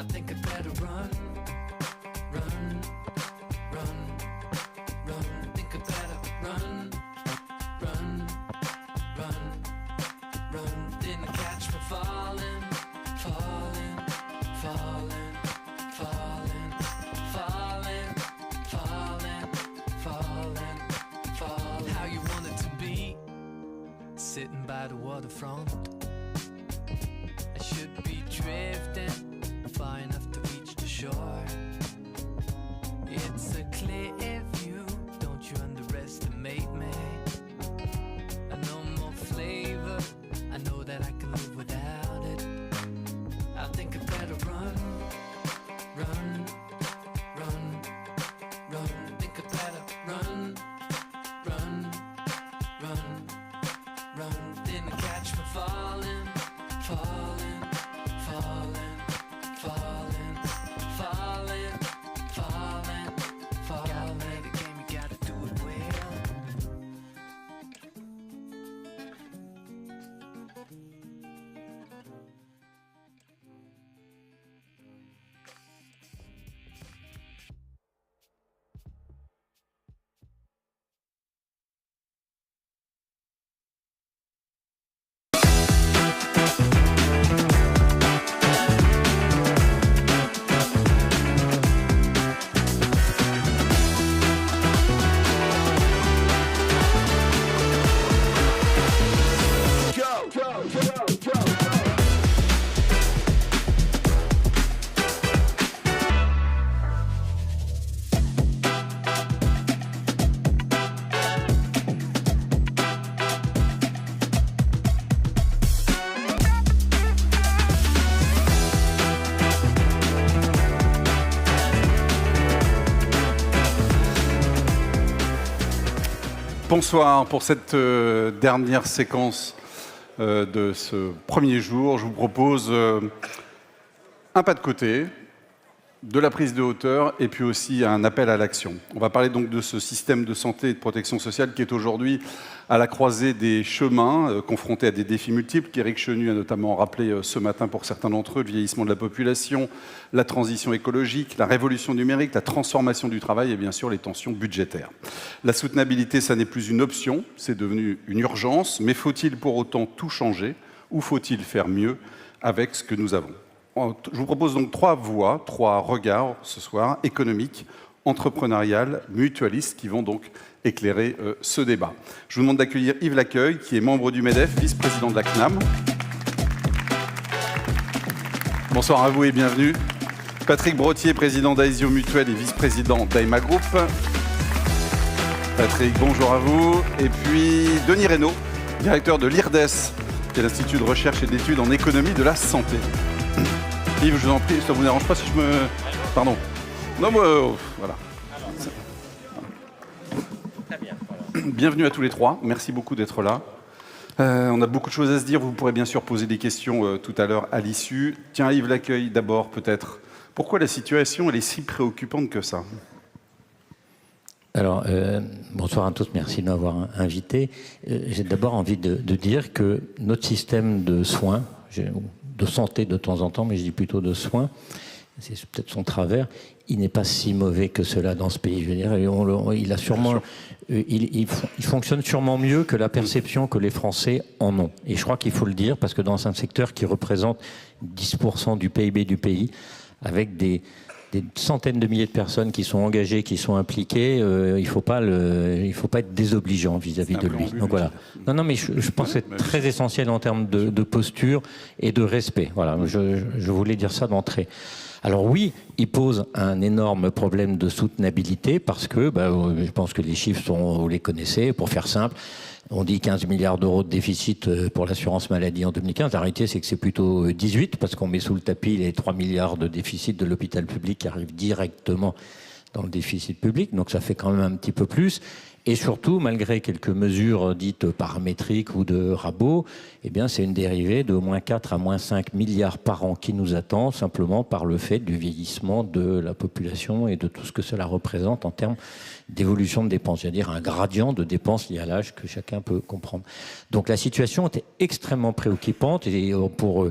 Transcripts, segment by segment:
think I'd better run, run, run, run. Think I'd better run, run, run, run. Didn't catch me falling, falling, falling, falling, falling, falling, falling, falling. How you want it to be, sitting by the waterfront. I should be drifting far enough to reach the shore. It's a clear view, don't you underestimate me. I know more flavor, I know that I can live without it. I think I better run, run, run, run. Think I better run, run, run, run. Didn't catch me falling, falling, falling, falling, falling, falling, falling. Gotta play the game, you gotta do it well. Bonsoir, pour cette dernière séquence de ce premier jour, je vous propose un pas de côté, de la prise de hauteur et puis aussi un appel à l'action. On va parler donc de ce système de santé et de protection sociale qui est aujourd'hui à la croisée des chemins, confronté à des défis multiples, qu'Éric Chenu a notamment rappelé ce matin pour certains d'entre eux, le vieillissement de la population, la transition écologique, la révolution numérique, la transformation du travail et bien sûr les tensions budgétaires. La soutenabilité, ça n'est plus une option, c'est devenu une urgence, mais faut-il pour autant tout changer ou faut-il faire mieux avec ce que nous avons ? Je vous propose donc trois voies, trois regards ce soir, économiques, entrepreneuriales, mutualistes, qui vont donc éclairer ce débat. Je vous demande d'accueillir Yves Laccueil, qui est membre du MEDEF, vice-président de la CNAM. Bonsoir à vous et bienvenue. Patrick Brottier, président d'Aesio Mutuelle et vice-président d'Aima Group. Patrick, bonjour à vous. Et puis Denis Reynaud, directeur de l'IRDES, qui est l'Institut de recherche et d'études en économie de la santé. Yves, je vous en prie, ça ne vous dérange pas si je me... Pardon. Non, moi, voilà. Très bien. Bienvenue à tous les trois. Merci beaucoup d'être là. On a beaucoup de choses à se dire. Vous pourrez bien sûr poser des questions tout à l'heure à l'issue. Tiens, Yves Laccueil, d'abord, peut-être. Pourquoi la situation, elle est si préoccupante que ça ? Alors, bonsoir à tous, merci de m'avoir invité. J'ai d'abord envie de dire que notre système de soins, de santé de temps en temps, mais je dis plutôt de soins, c'est peut-être son travers, il n'est pas si mauvais que cela dans ce pays. Je veux dire, il a sûrement, il fonctionne sûrement mieux que la perception que les Français en ont. Et je crois qu'il faut le dire, parce que dans un secteur qui représente 10% du PIB du pays, avec des centaines de milliers de personnes qui sont engagées, qui sont impliquées, il ne faut pas être désobligeant vis-à-vis de lui. Donc voilà. Non, mais je pense que c'est très essentiel en termes de posture et de respect. Voilà, je voulais dire ça d'entrée. Alors oui, il pose un énorme problème de soutenabilité parce que, je pense que les chiffres vous les connaissez, pour faire simple. On dit 15 milliards d'euros de déficit pour l'assurance maladie en 2015. La réalité, c'est que c'est plutôt 18 parce qu'on met sous le tapis les 3 milliards de déficit de l'hôpital public qui arrivent directement dans le déficit public. Donc ça fait quand même un petit peu plus. Et surtout, malgré quelques mesures dites paramétriques ou de rabot, eh bien, c'est une dérivée de moins 4 à moins 5 milliards par an qui nous attend, simplement par le fait du vieillissement de la population et de tout ce que cela représente en termes d'évolution de dépenses. C'est-à-dire un gradient de dépenses lié à l'âge que chacun peut comprendre. Donc la situation était extrêmement préoccupante et pour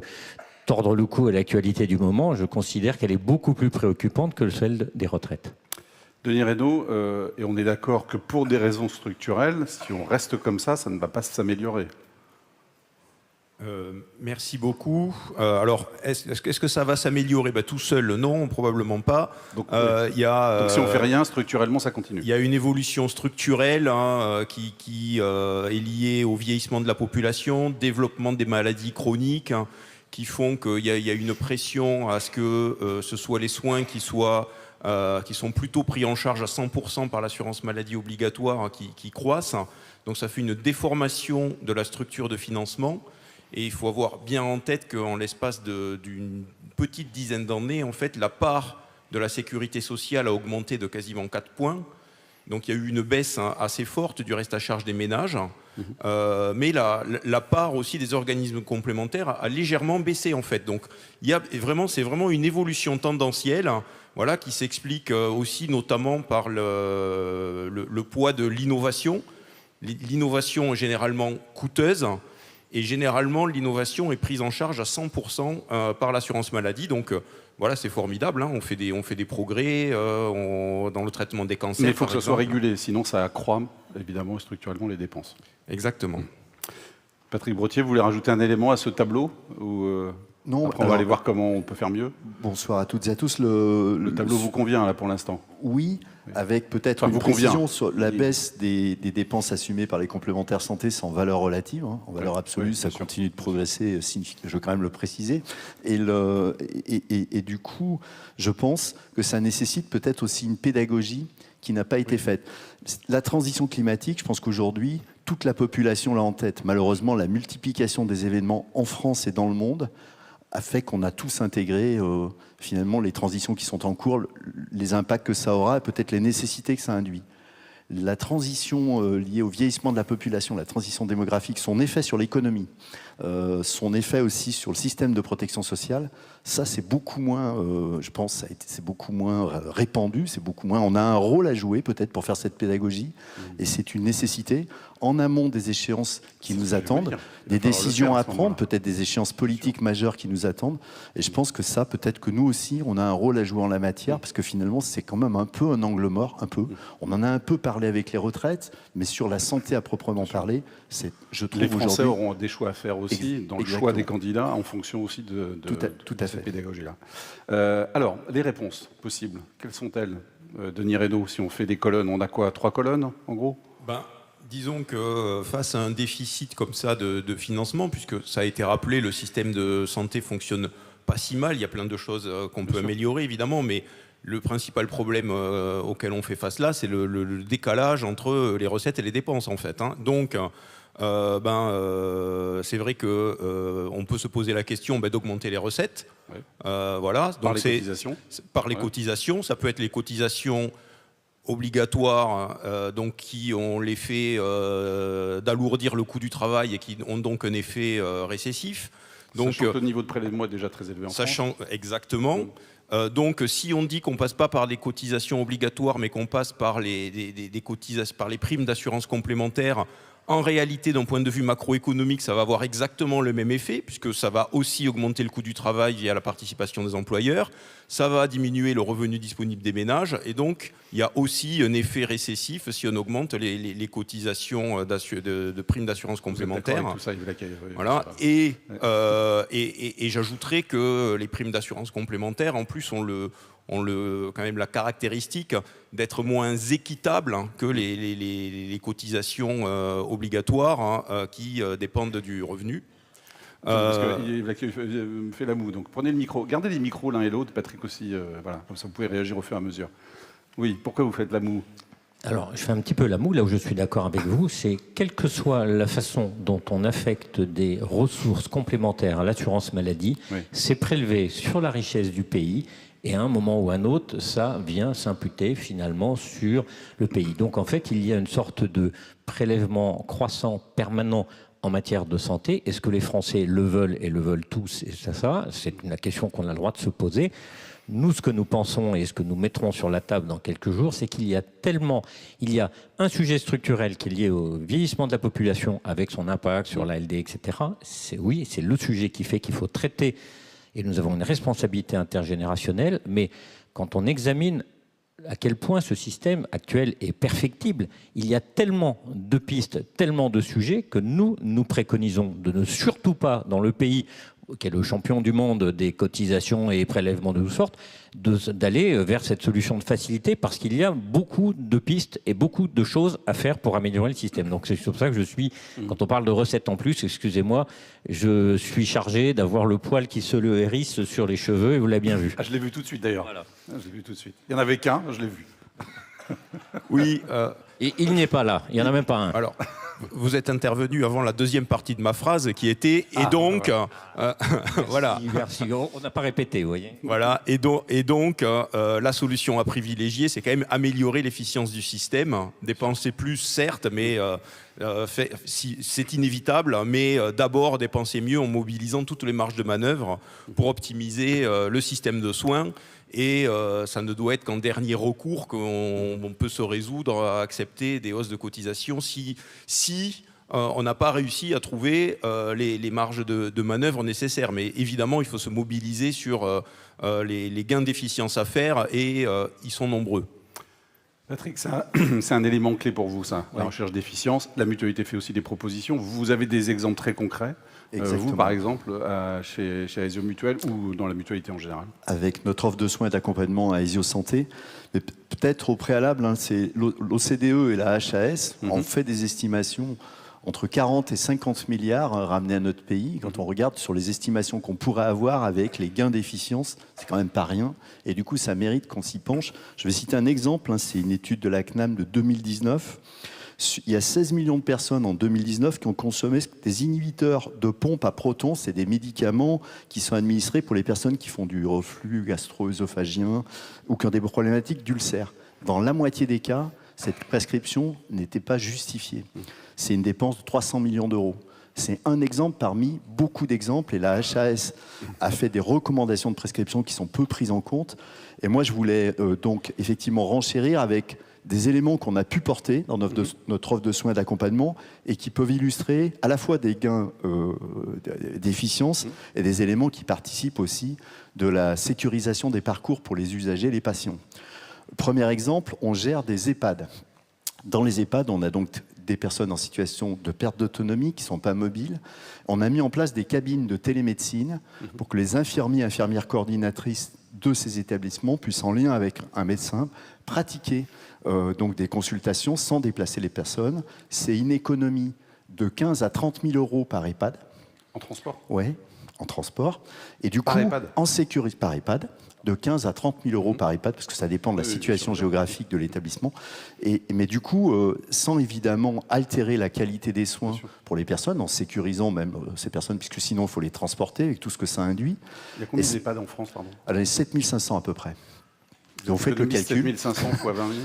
tordre le cou à l'actualité du moment, je considère qu'elle est beaucoup plus préoccupante que celle des retraites. Denis Reynaud, et on est d'accord que pour des raisons structurelles, si on reste comme ça ne va pas s'améliorer. Merci beaucoup. Alors, est-ce que ça va s'améliorer? Tout seul, non, probablement pas. Donc, donc si on fait rien, structurellement, ça continue. Il y a une évolution structurelle qui est liée au vieillissement de la population, développement des maladies chroniques, qui font qu'il y a une pression à ce que ce soit les soins qui sont plutôt pris en charge à 100% par l'assurance maladie obligatoire qui croissent. Donc ça fait une déformation de la structure de financement. Et il faut avoir bien en tête qu'en l'espace d'une petite dizaine d'années, en fait, la part de la sécurité sociale a augmenté de quasiment 4 points. Donc il y a eu une baisse assez forte du reste à charge des ménages. Mais la part aussi des organismes complémentaires a légèrement baissé, en fait. Donc c'est vraiment une évolution tendancielle, voilà, qui s'explique aussi notamment par le poids de l'innovation. L'innovation est généralement coûteuse. Et généralement, l'innovation est prise en charge à 100% par l'assurance maladie. Donc voilà, c'est formidable. On fait des progrès dans le traitement des cancers. Mais il faut que ce soit régulé, sinon ça accroît évidemment structurellement les dépenses. Exactement. Patrick Brottier, vous voulez rajouter un élément à ce tableau ou Non. Après, on va aller voir comment on peut faire mieux. Bonsoir à toutes et à tous. Le tableau vous convient là pour l'instant? Oui, avec peut-être une précision sur la baisse des dépenses assumées par les complémentaires santé, c'est en valeur relative. En valeur absolue, ça continue de progresser, je veux quand même le préciser. Et du coup, je pense que ça nécessite peut-être aussi une pédagogie qui n'a pas été faite. La transition climatique, je pense qu'aujourd'hui, toute la population l'a en tête. Malheureusement, la multiplication des événements en France et dans le monde a fait qu'on a tous intégré finalement les transitions qui sont en cours, les impacts que ça aura et peut-être les nécessités que ça induit. La transition liée au vieillissement de la population, la transition démographique, son effet sur l'économie, son effet aussi sur le système de protection sociale, ça c'est beaucoup moins, je pense, c'est beaucoup moins répandu, c'est beaucoup moins. On a un rôle à jouer peut-être pour faire cette pédagogie, et c'est une nécessité en amont des échéances qui nous attendent, des décisions à prendre, peut-être des échéances politiques majeures qui nous attendent. Et je pense que ça, peut-être que nous aussi, on a un rôle à jouer en la matière, parce que finalement, c'est quand même un peu un angle mort, un peu. On en a un peu parlé avec les retraites, mais sur la santé à proprement parler, je trouve les Français auront des choix à faire aussi dans le choix des candidats, en fonction aussi de cette pédagogie-là. Alors, les réponses possibles, quelles sont-elles, Denis Reynaud? Si on fait des colonnes, on a quoi? 3 colonnes, en gros? Disons que face à un déficit comme ça de financement, puisque ça a été rappelé, le système de santé fonctionne pas si mal, il y a plein de choses qu'on peut améliorer évidemment, mais le principal problème auquel on fait face là, c'est le décalage entre les recettes et les dépenses en fait. Donc c'est vrai qu'on peut se poser la question d'augmenter les recettes. Ouais. Voilà. Par les cotisations. Par les cotisations, ça peut être les cotisations obligatoires, donc qui ont l'effet d'alourdir le coût du travail et qui ont donc un effet récessif. Donc, sachant que le niveau de prélèvement est déjà très élevé en France. Exactement. Donc si on dit qu'on ne passe pas par les cotisations obligatoires, mais qu'on passe par par les primes d'assurance complémentaires, en réalité, d'un point de vue macroéconomique, ça va avoir exactement le même effet, puisque ça va aussi augmenter le coût du travail via la participation des employeurs, ça va diminuer le revenu disponible des ménages, et donc il y a aussi un effet récessif si on augmente les cotisations de primes d'assurance complémentaire. Tout ça, voilà. Et j'ajouterais que les primes d'assurance complémentaire, en plus, ont quand même la caractéristique d'être moins équitables que les cotisations obligatoires qui dépendent du revenu. Parce qu'il fait la moue. Donc prenez le micro. Gardez les micros l'un et l'autre. Patrick aussi. Voilà. Comme ça, vous pouvez réagir au fur et à mesure. Oui. Pourquoi vous faites la moue? Alors, je fais un petit peu la moue. Là où je suis d'accord avec vous, c'est quelle que soit la façon dont on affecte des ressources complémentaires à l'assurance maladie, c'est prélevé sur la richesse du pays. Et à un moment ou à un autre, ça vient s'imputer finalement sur le pays. Donc en fait, il y a une sorte de prélèvement croissant permanent en matière de santé. Est-ce que les Français le veulent et le veulent tous? Et ça, c'est une question qu'on a le droit de se poser. Nous, ce que nous pensons et ce que nous mettrons sur la table dans quelques jours, c'est qu'il y a un sujet structurel qui est lié au vieillissement de la population avec son impact sur l'ALD, etc. C'est le sujet qui fait qu'il faut traiter et nous avons une responsabilité intergénérationnelle, mais quand on examine à quel point ce système actuel est perfectible, il y a tellement de pistes, tellement de sujets que nous préconisons de ne surtout pas, dans le pays qui est le champion du monde des cotisations et prélèvements de toutes sortes, d'aller vers cette solution de facilité parce qu'il y a beaucoup de pistes et beaucoup de choses à faire pour améliorer le système. Donc c'est pour ça que je suis, quand on parle de recettes en plus, excusez-moi, je suis chargé d'avoir le poil qui se le hérisse sur les cheveux et vous l'avez bien vu. Ah, je l'ai vu tout de suite d'ailleurs. Voilà. Je l'ai vu tout de suite. Il n'y en avait qu'un, je l'ai vu. Oui. Et il n'est pas là, il n'y en a même pas un. Alors, vous êtes intervenu avant la deuxième partie de ma phrase qui était « et donc voilà. Merci, on n'a pas répété, vous voyez. Voilà, et donc la solution à privilégier, c'est quand même améliorer l'efficience du système, dépenser plus, certes, mais c'est inévitable, mais d'abord dépenser mieux en mobilisant toutes les marges de manœuvre pour optimiser le système de soins. Et ça ne doit être qu'en dernier recours qu'on peut se résoudre à accepter des hausses de cotisation si on n'a pas réussi à trouver les marges de manœuvre nécessaires. Mais évidemment, il faut se mobiliser sur les gains d'efficience à faire et ils sont nombreux. Patrick, c'est un élément clé pour vous, ça, la recherche d'efficience. La mutualité fait aussi des propositions. Vous avez des exemples très concrets, vous, par exemple, chez Aesio Mutuelle ou dans la mutualité en général? Avec notre offre de soins et d'accompagnement à Aesio Santé, mais peut-être au préalable, c'est l'OCDE et la HAS ont fait des estimations entre 40 et 50 milliards ramenés à notre pays. Quand on regarde sur les estimations qu'on pourrait avoir avec les gains d'efficience, c'est quand même pas rien. Et du coup, ça mérite qu'on s'y penche. Je vais citer un exemple, c'est une étude de la CNAM de 2019. Il y a 16 millions de personnes en 2019 qui ont consommé des inhibiteurs de pompe à protons. C'est des médicaments qui sont administrés pour les personnes qui font du reflux gastro-œsophagien ou qui ont des problématiques d'ulcères. Dans la moitié des cas, cette prescription n'était pas justifiée. C'est une dépense de 300 millions d'euros. C'est un exemple parmi beaucoup d'exemples et la HAS a fait des recommandations de prescription qui sont peu prises en compte. Et moi, je voulais donc effectivement renchérir avec des éléments qu'on a pu porter dans notre offre de soins et d'accompagnement et qui peuvent illustrer à la fois des gains d'efficience et des éléments qui participent aussi de la sécurisation des parcours pour les usagers et les patients. Premier exemple, on gère des EHPAD. Dans les EHPAD, on a donc des personnes en situation de perte d'autonomie qui ne sont pas mobiles. On a mis en place des cabines de télémédecine pour que les infirmiers et infirmières coordinatrices de ces établissements puissent, en lien avec un médecin, pratiquer donc des consultations sans déplacer les personnes. C'est une économie de 15 à 30 000 euros par EHPAD. En transport? Oui, en transport. Et du coup, en sécurité par EHPAD, de 15 à 30 000 euros par EHPAD, parce que ça dépend de la situation géographique de l'établissement. Mais du coup, sans évidemment altérer la qualité des soins pour les personnes, en sécurisant même ces personnes, puisque sinon il faut les transporter avec tout ce que ça induit. Il y a combien d'EHPAD en France, pardon? Alors, il y a 7 500 à peu près. Donc, vous faites le calcul. 7 500 fois 20 000.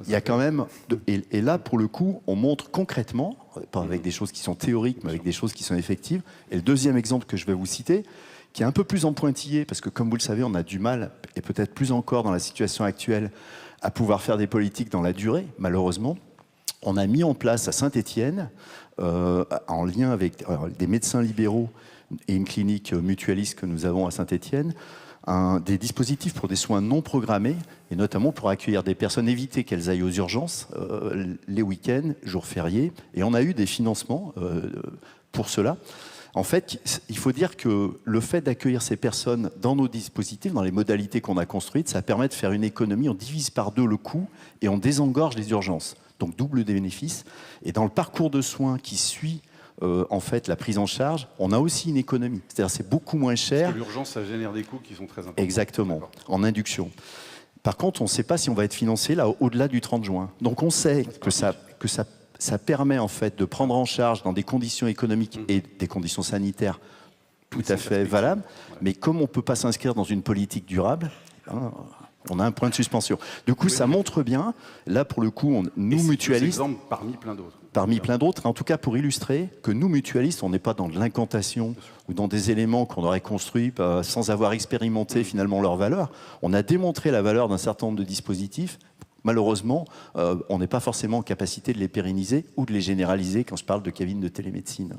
Il y a quand même... Et là, pour le coup, on montre concrètement, pas avec des choses qui sont théoriques, mais avec des choses qui sont effectives. Et le deuxième exemple que je vais vous citer, qui est un peu plus en pointillé, parce que comme vous le savez, on a du mal, et peut-être plus encore dans la situation actuelle, à pouvoir faire des politiques dans la durée, malheureusement. On a mis en place à Saint-Étienne, en lien avec des médecins libéraux et une clinique mutualiste que nous avons à Saint-Étienne, des dispositifs pour des soins non programmés, et notamment pour accueillir des personnes, éviter qu'elles aillent aux urgences les week-ends, jours fériés. Et on a eu des financements pour cela. En fait, il faut dire que le fait d'accueillir ces personnes dans nos dispositifs, dans les modalités qu'on a construites, ça permet de faire une économie. On divise par 2 le coût et on désengorge les urgences. Donc double des bénéfices. Et dans le parcours de soins qui suit en fait la prise en charge, on a aussi une économie. C'est-à-dire c'est beaucoup moins cher. Parce que l'urgence, ça génère des coûts qui sont très importants. Exactement, en induction. Par contre, on ne sait pas si on va être financé là au-delà du 30 juin. Donc on sait que ça permet en fait de prendre en charge dans des conditions économiques et des conditions sanitaires tout à fait valables. Mais comme on ne peut pas s'inscrire dans une politique durable, on a un point de suspension. Du coup, ça montre bien, là pour le coup, nous mutualistes... C'est un exemple parmi plein d'autres. Parmi plein d'autres, en tout cas pour illustrer que nous mutualistes, on n'est pas dans de l'incantation ou dans des éléments qu'on aurait construits sans avoir expérimenté finalement leur valeur. On a démontré la valeur d'un certain nombre de dispositifs. Malheureusement, on n'est pas forcément en capacité de les pérenniser ou de les généraliser quand je parle de cabines de télémédecine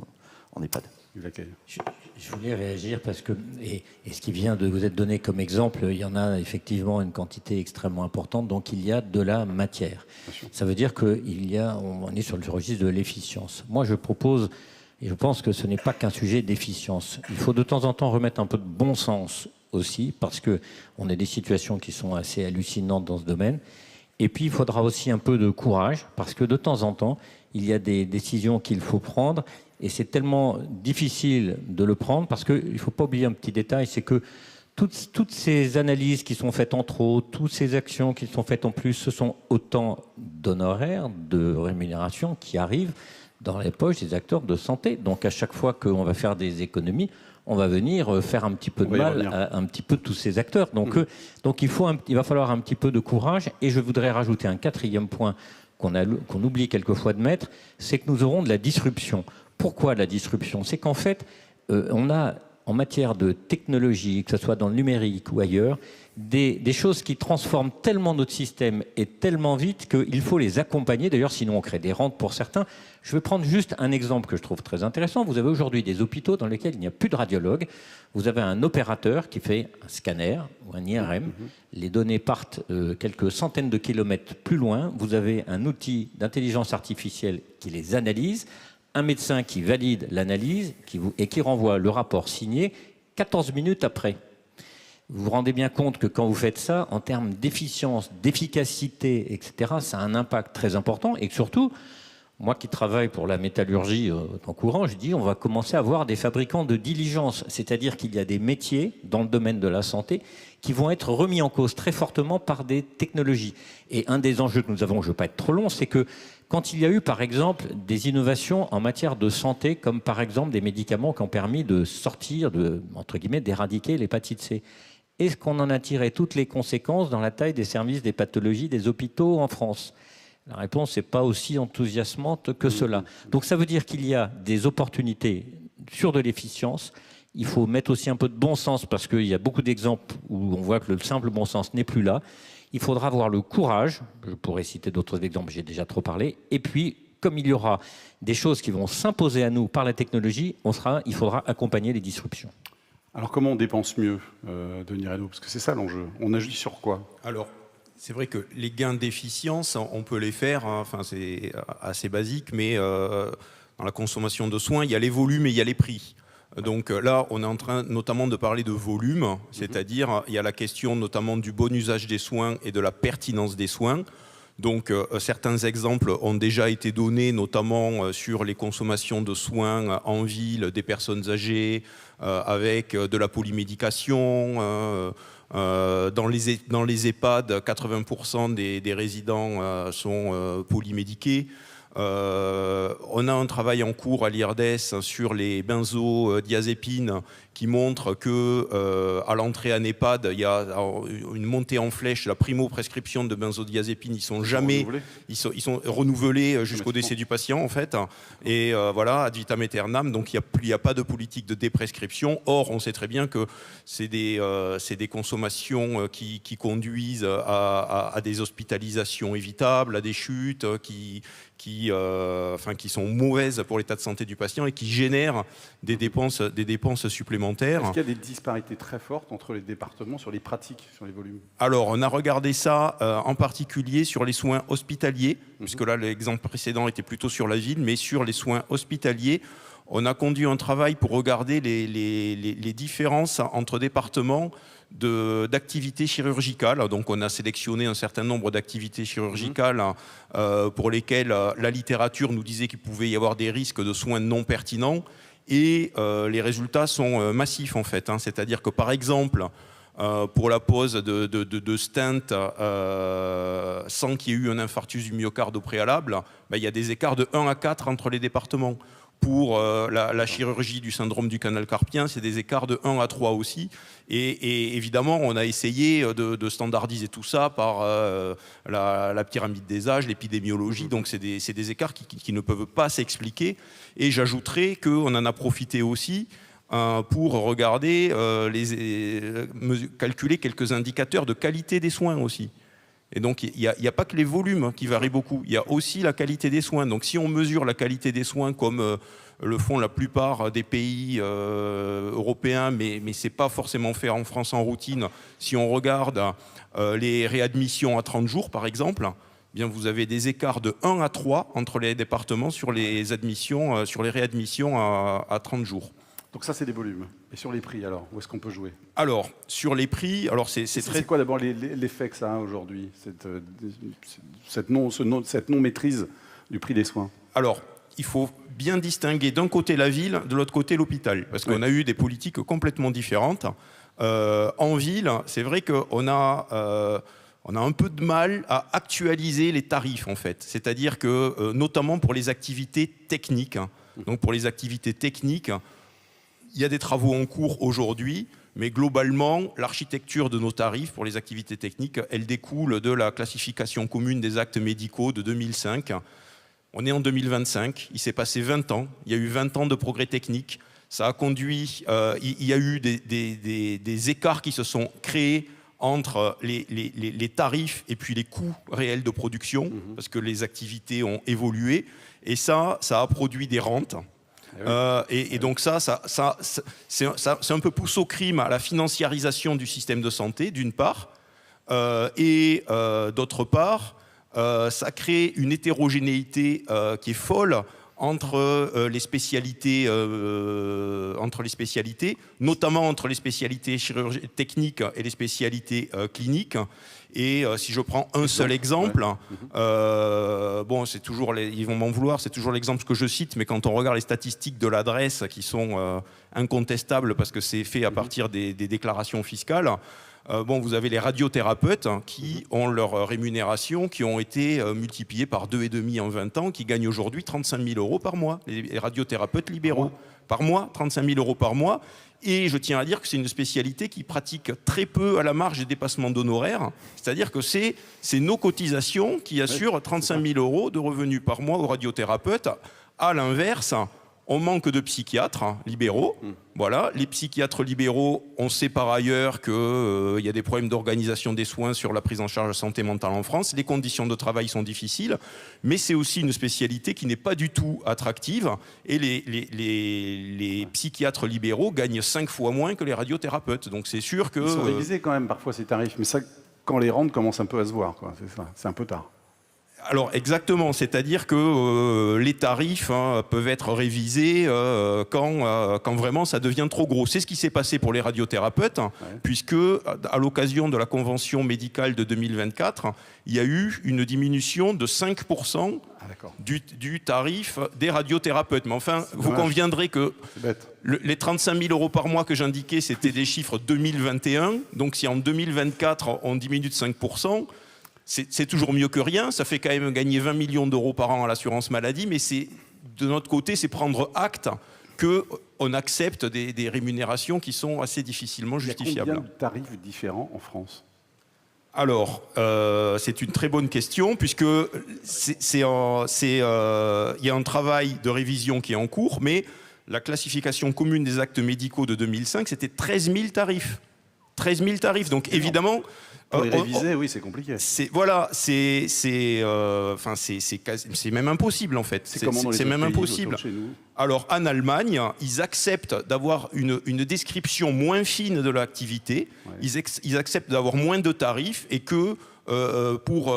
en EHPAD. Je voulais réagir parce que, et ce qui vient de vous être donné comme exemple, il y en a effectivement une quantité extrêmement importante, donc il y a de la matière. Ça veut dire qu'on est sur le registre de l'efficience. Moi, je propose, et je pense que ce n'est pas qu'un sujet d'efficience. Il faut de temps en temps remettre un peu de bon sens aussi, parce qu'on a des situations qui sont assez hallucinantes dans ce domaine. Et puis, il faudra aussi un peu de courage, parce que de temps en temps, il y a des décisions qu'il faut prendre. Et c'est tellement difficile de le prendre parce qu'il ne faut pas oublier un petit détail, c'est que toutes ces analyses qui sont faites en trop, toutes ces actions qui sont faites en plus, ce sont autant d'honoraires, de rémunérations qui arrivent dans les poches des acteurs de santé. Donc à chaque fois qu'on va faire des économies, on va venir faire un petit peu de mal à un petit peu tous ces acteurs. Donc, donc il va falloir un petit peu de courage. Et je voudrais rajouter un 4e point qu'on oublie quelquefois de mettre, c'est que nous aurons de la disruption. Pourquoi la disruption? C'est qu'en fait, on a, en matière de technologie, que ce soit dans le numérique ou ailleurs, des choses qui transforment tellement notre système et tellement vite qu'il faut les accompagner. D'ailleurs, sinon on crée des rentes pour certains. Je vais prendre juste un exemple que je trouve très intéressant. Vous avez aujourd'hui des hôpitaux dans lesquels il n'y a plus de radiologue. Vous avez un opérateur qui fait un scanner ou un IRM. Les données partent quelques centaines de kilomètres plus loin. Vous avez un outil d'intelligence artificielle qui les analyse, un médecin qui valide l'analyse et qui renvoie le rapport signé 14 minutes après. Vous vous rendez bien compte que quand vous faites ça, en termes d'efficience, d'efficacité, etc., ça a un impact très important. Et que surtout, moi qui travaille pour la métallurgie en courant, je dis on va commencer à avoir des fabricants de diligence. C'est-à-dire qu'il y a des métiers dans le domaine de la santé qui vont être remis en cause très fortement par des technologies. Et un des enjeux que nous avons, je ne veux pas être trop long, c'est que quand il y a eu, par exemple, des innovations en matière de santé, comme par exemple des médicaments qui ont permis de sortir, entre guillemets, d'éradiquer l'hépatite C, est-ce qu'on en a tiré toutes les conséquences dans la taille des services des pathologies des hôpitaux en France? La réponse n'est pas aussi enthousiasmante que cela. Donc ça veut dire qu'il y a des opportunités sur de l'efficience. Il faut mettre aussi un peu de bon sens parce qu'il y a beaucoup d'exemples où on voit que le simple bon sens n'est plus là. Il faudra avoir le courage, je pourrais citer d'autres exemples, j'ai déjà trop parlé, et puis comme il y aura des choses qui vont s'imposer à nous par la technologie, il faudra accompagner les disruptions. Alors comment on dépense mieux, Denis Reynaud? Parce que c'est ça l'enjeu. On agit sur quoi? Alors, c'est vrai que les gains d'efficience, on peut les faire, hein, enfin, c'est assez basique, mais dans la consommation de soins, il y a les volumes et il y a les prix. Donc là, on est en train notamment de parler de volume, c'est-à-dire il y a la question notamment du bon usage des soins et de la pertinence des soins. Donc certains exemples ont déjà été donnés, notamment sur les consommations de soins en ville des personnes âgées, avec de la polymédication. Dans les EHPAD, 80% des résidents sont polymédiqués. On a un travail en cours à l'IRDES sur les benzodiazépines qui montre que à l'entrée à EHPAD, il y a une montée en flèche. La primo-prescription de benzodiazépines, ils sont renouvelés jusqu'au décès du patient en fait. Et voilà, ad vitam aeternam. Donc il n'y a pas de politique de déprescription. Or, on sait très bien que c'est des consommations qui conduisent à des hospitalisations évitables, à des chutes qui sont mauvaises pour l'état de santé du patient et qui génèrent des dépenses supplémentaires. Est-ce qu'il y a des disparités très fortes entre les départements sur les pratiques, sur les volumes? Alors, on a regardé ça en particulier sur les soins hospitaliers, puisque là, l'exemple précédent était plutôt sur la ville, mais sur les soins hospitaliers, on a conduit un travail pour regarder les différences entre départements d'activités chirurgicales. Donc on a sélectionné un certain nombre d'activités chirurgicales pour lesquelles la littérature nous disait qu'il pouvait y avoir des risques de soins non pertinents. Et les résultats sont massifs en fait. C'est-à-dire que par exemple, pour la pose de stent sans qu'il y ait eu un infarctus du myocarde au préalable, il y a des écarts de 1 à 4 entre les départements. Pour la chirurgie du syndrome du canal carpien, c'est des écarts de 1 à 3 aussi. Et évidemment, on a essayé de standardiser tout ça par la pyramide des âges, l'épidémiologie. Donc, c'est des écarts qui ne peuvent pas s'expliquer. Et j'ajouterais qu'on en a profité aussi pour regarder, calculer quelques indicateurs de qualité des soins aussi. Et donc, il n'y a pas que les volumes qui varient beaucoup, il y a aussi la qualité des soins. Donc, si on mesure la qualité des soins comme le font la plupart des pays européens, mais ce n'est pas forcément fait en France en routine, si on regarde les réadmissions à 30 jours, par exemple, eh bien, vous avez des écarts de 1 à 3 entre les départements sur les admissions, sur les réadmissions à 30 jours. Donc ça, c'est des volumes. Et sur les prix, alors, où est-ce qu'on peut jouer? Alors, sur les prix, alors c'est très... C'est quoi d'abord l'effet que ça a aujourd'hui, cette non-maîtrise du prix des soins? Alors, il faut bien distinguer d'un côté la ville, de l'autre côté l'hôpital, parce qu'on a eu des politiques complètement différentes. En ville, c'est vrai qu'on a un peu de mal à actualiser les tarifs, en fait. C'est-à-dire que, notamment pour les activités techniques, donc pour les activités techniques, il y a des travaux en cours aujourd'hui, mais globalement, l'architecture de nos tarifs pour les activités techniques, elle découle de la classification commune des actes médicaux de 2005. On est en 2025, il s'est passé 20 ans, il y a eu 20 ans de progrès technique. Ça a conduit, il y a eu des écarts qui se sont créés entre les tarifs et puis les coûts réels de production, parce que les activités ont évolué, et ça a produit des rentes. Et donc ça c'est un peu pousse au crime à la financiarisation du système de santé, d'une part, et d'autre part, ça crée une hétérogénéité qui est folle entre les spécialités, notamment entre les spécialités techniques et les spécialités cliniques. Et si je prends un seul exemple, bon, c'est toujours ils vont m'en vouloir, c'est toujours l'exemple que je cite, mais quand on regarde les statistiques de l'adresse qui sont incontestables parce que c'est fait à partir des déclarations fiscales, bon, vous avez les radiothérapeutes qui ont leur rémunération qui ont été multipliées par 2,5 en 20 ans, qui gagnent aujourd'hui 35 000 euros par mois. Les radiothérapeutes libéraux, par mois, 35 000 euros par mois. Et je tiens à dire que c'est une spécialité qui pratique très peu à la marge des dépassements d'honoraires. C'est-à-dire que c'est nos cotisations qui assurent 35 000 euros de revenus par mois aux radiothérapeutes. À l'inverse, on manque de psychiatres libéraux. Voilà, les psychiatres libéraux, on sait par ailleurs qu'il y a des problèmes d'organisation des soins sur la prise en charge de santé mentale en France. Les conditions de travail sont difficiles, mais c'est aussi une spécialité qui n'est pas du tout attractive. Et les psychiatres libéraux gagnent 5 fois moins que les radiothérapeutes. Donc c'est sûr que... Ils sont révisés quand même parfois ces tarifs, mais ça, quand les rentes commencent un peu à se voir, quoi. C'est ça, c'est un peu tard. Alors exactement, c'est-à-dire que les tarifs peuvent être révisés quand vraiment ça devient trop gros. C'est ce qui s'est passé pour les radiothérapeutes, puisque à l'occasion de la convention médicale de 2024, il y a eu une diminution de 5% du tarif des radiothérapeutes. Mais enfin, vous conviendrez que les 35 000 euros par mois que j'indiquais, c'était des chiffres 2021. Donc si en 2024, on diminue de 5%, c'est toujours mieux que rien, ça fait quand même gagner 20 millions d'euros par an à l'assurance maladie, mais de notre côté, c'est prendre acte qu'on accepte des rémunérations qui sont assez difficilement justifiables. Il y a combien de tarifs différents en France ? Alors, c'est une très bonne question, puisque il y a un travail de révision qui est en cours, mais la classification commune des actes médicaux de 2005, c'était 13 000 tarifs. 13 000 tarifs, donc évidemment... Pour les réviser, oui, c'est compliqué. Voilà, c'est même impossible en fait. C'est même impossible. Alors en Allemagne, ils acceptent d'avoir une description moins fine de l'activité. Ils acceptent d'avoir moins de tarifs et que pour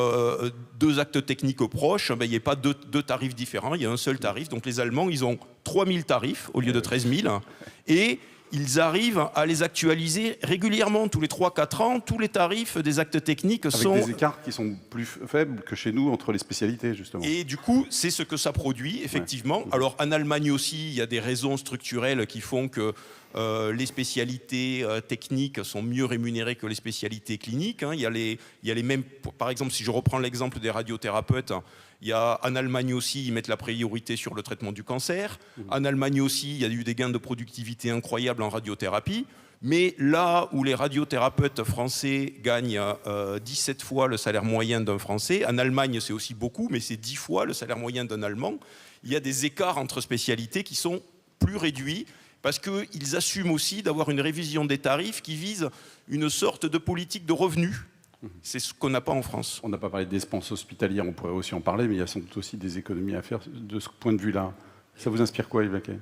2 actes techniques proches, il n'y ait pas deux tarifs différents. Il y a un seul tarif. Donc les Allemands, ils ont 3 000 tarifs au lieu de 13 000 et ils arrivent à les actualiser régulièrement, tous les 3-4 ans, tous les tarifs des actes techniques sont... Avec des écarts qui sont plus faibles que chez nous entre les spécialités, justement. Et du coup, c'est ce que ça produit, effectivement. Alors, en Allemagne aussi, il y a des raisons structurelles qui font que les spécialités techniques sont mieux rémunérées que les spécialités cliniques. Il y a les mêmes... Par exemple, si je reprends l'exemple des radiothérapeutes, il y a, en Allemagne aussi, ils mettent la priorité sur le traitement du cancer. En Allemagne aussi, il y a eu des gains de productivité incroyables en radiothérapie. Mais là où les radiothérapeutes français gagnent 17 fois le salaire moyen d'un Français, en Allemagne c'est aussi beaucoup, mais c'est 10 fois le salaire moyen d'un Allemand, il y a des écarts entre spécialités qui sont plus réduits parce qu'ils assument aussi d'avoir une révision des tarifs qui vise une sorte de politique de revenus. C'est ce qu'on n'a pas en France. On n'a pas parlé de dépenses hospitalières, on pourrait aussi en parler, mais il y a sans doute aussi des économies à faire de ce point de vue-là. Ça vous inspire quoi, Yves Laquet ?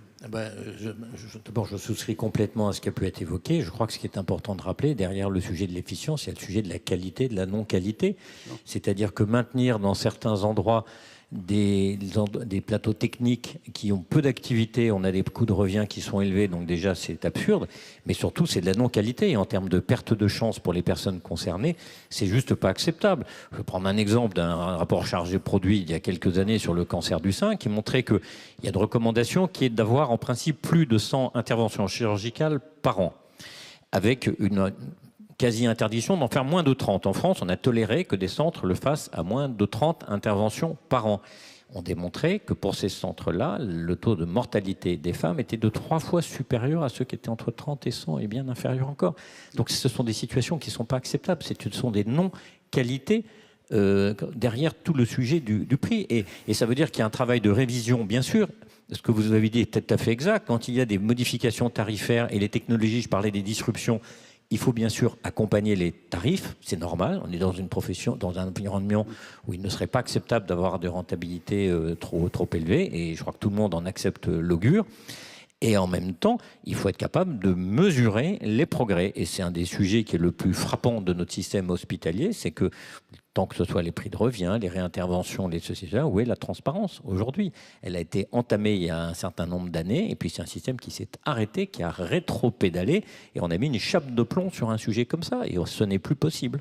D'abord, je souscris complètement à ce qui a pu être évoqué. Je crois que ce qui est important de rappeler, derrière le sujet de l'efficience, il y a le sujet de la qualité, de la non-qualité. C'est-à-dire que maintenir dans certains endroits des plateaux techniques qui ont peu d'activité, on a des coûts de revient qui sont élevés, donc déjà c'est absurde, mais surtout c'est de la non-qualité, et en termes de perte de chance pour les personnes concernées, c'est juste pas acceptable. Je vais prendre un exemple d'un rapport chargé produit il y a quelques années sur le cancer du sein qui montrait qu'il y a une recommandation qui est d'avoir en principe plus de 100 interventions chirurgicales par an, avec une quasi-interdiction d'en faire moins de 30. En France, on a toléré que des centres le fassent à moins de 30 interventions par an. On démontrait que pour ces centres-là, le taux de mortalité des femmes était de 3 fois supérieur à ceux qui étaient entre 30 et 100 et bien inférieur encore. Donc ce sont des situations qui ne sont pas acceptables. Ce sont des non-qualités derrière tout le sujet du prix. Et ça veut dire qu'il y a un travail de révision, bien sûr. Ce que vous avez dit est tout à fait exact. Quand il y a des modifications tarifaires et les technologies, je parlais des disruptions, il faut bien sûr accompagner les tarifs, c'est normal. On est dans une profession, dans un environnement où il ne serait pas acceptable d'avoir des rentabilités trop élevées, et je crois que tout le monde en accepte l'augure. Et en même temps, il faut être capable de mesurer les progrès. Et c'est un des sujets qui est le plus frappant de notre système hospitalier, c'est que tant que ce soit les prix de revient, les réinterventions, les sociétés, où est la transparence aujourd'hui? Elle a été entamée il y a un certain nombre d'années, et puis c'est un système qui s'est arrêté, qui a rétro-pédalé, et on a mis une chape de plomb sur un sujet comme ça, et ce n'est plus possible.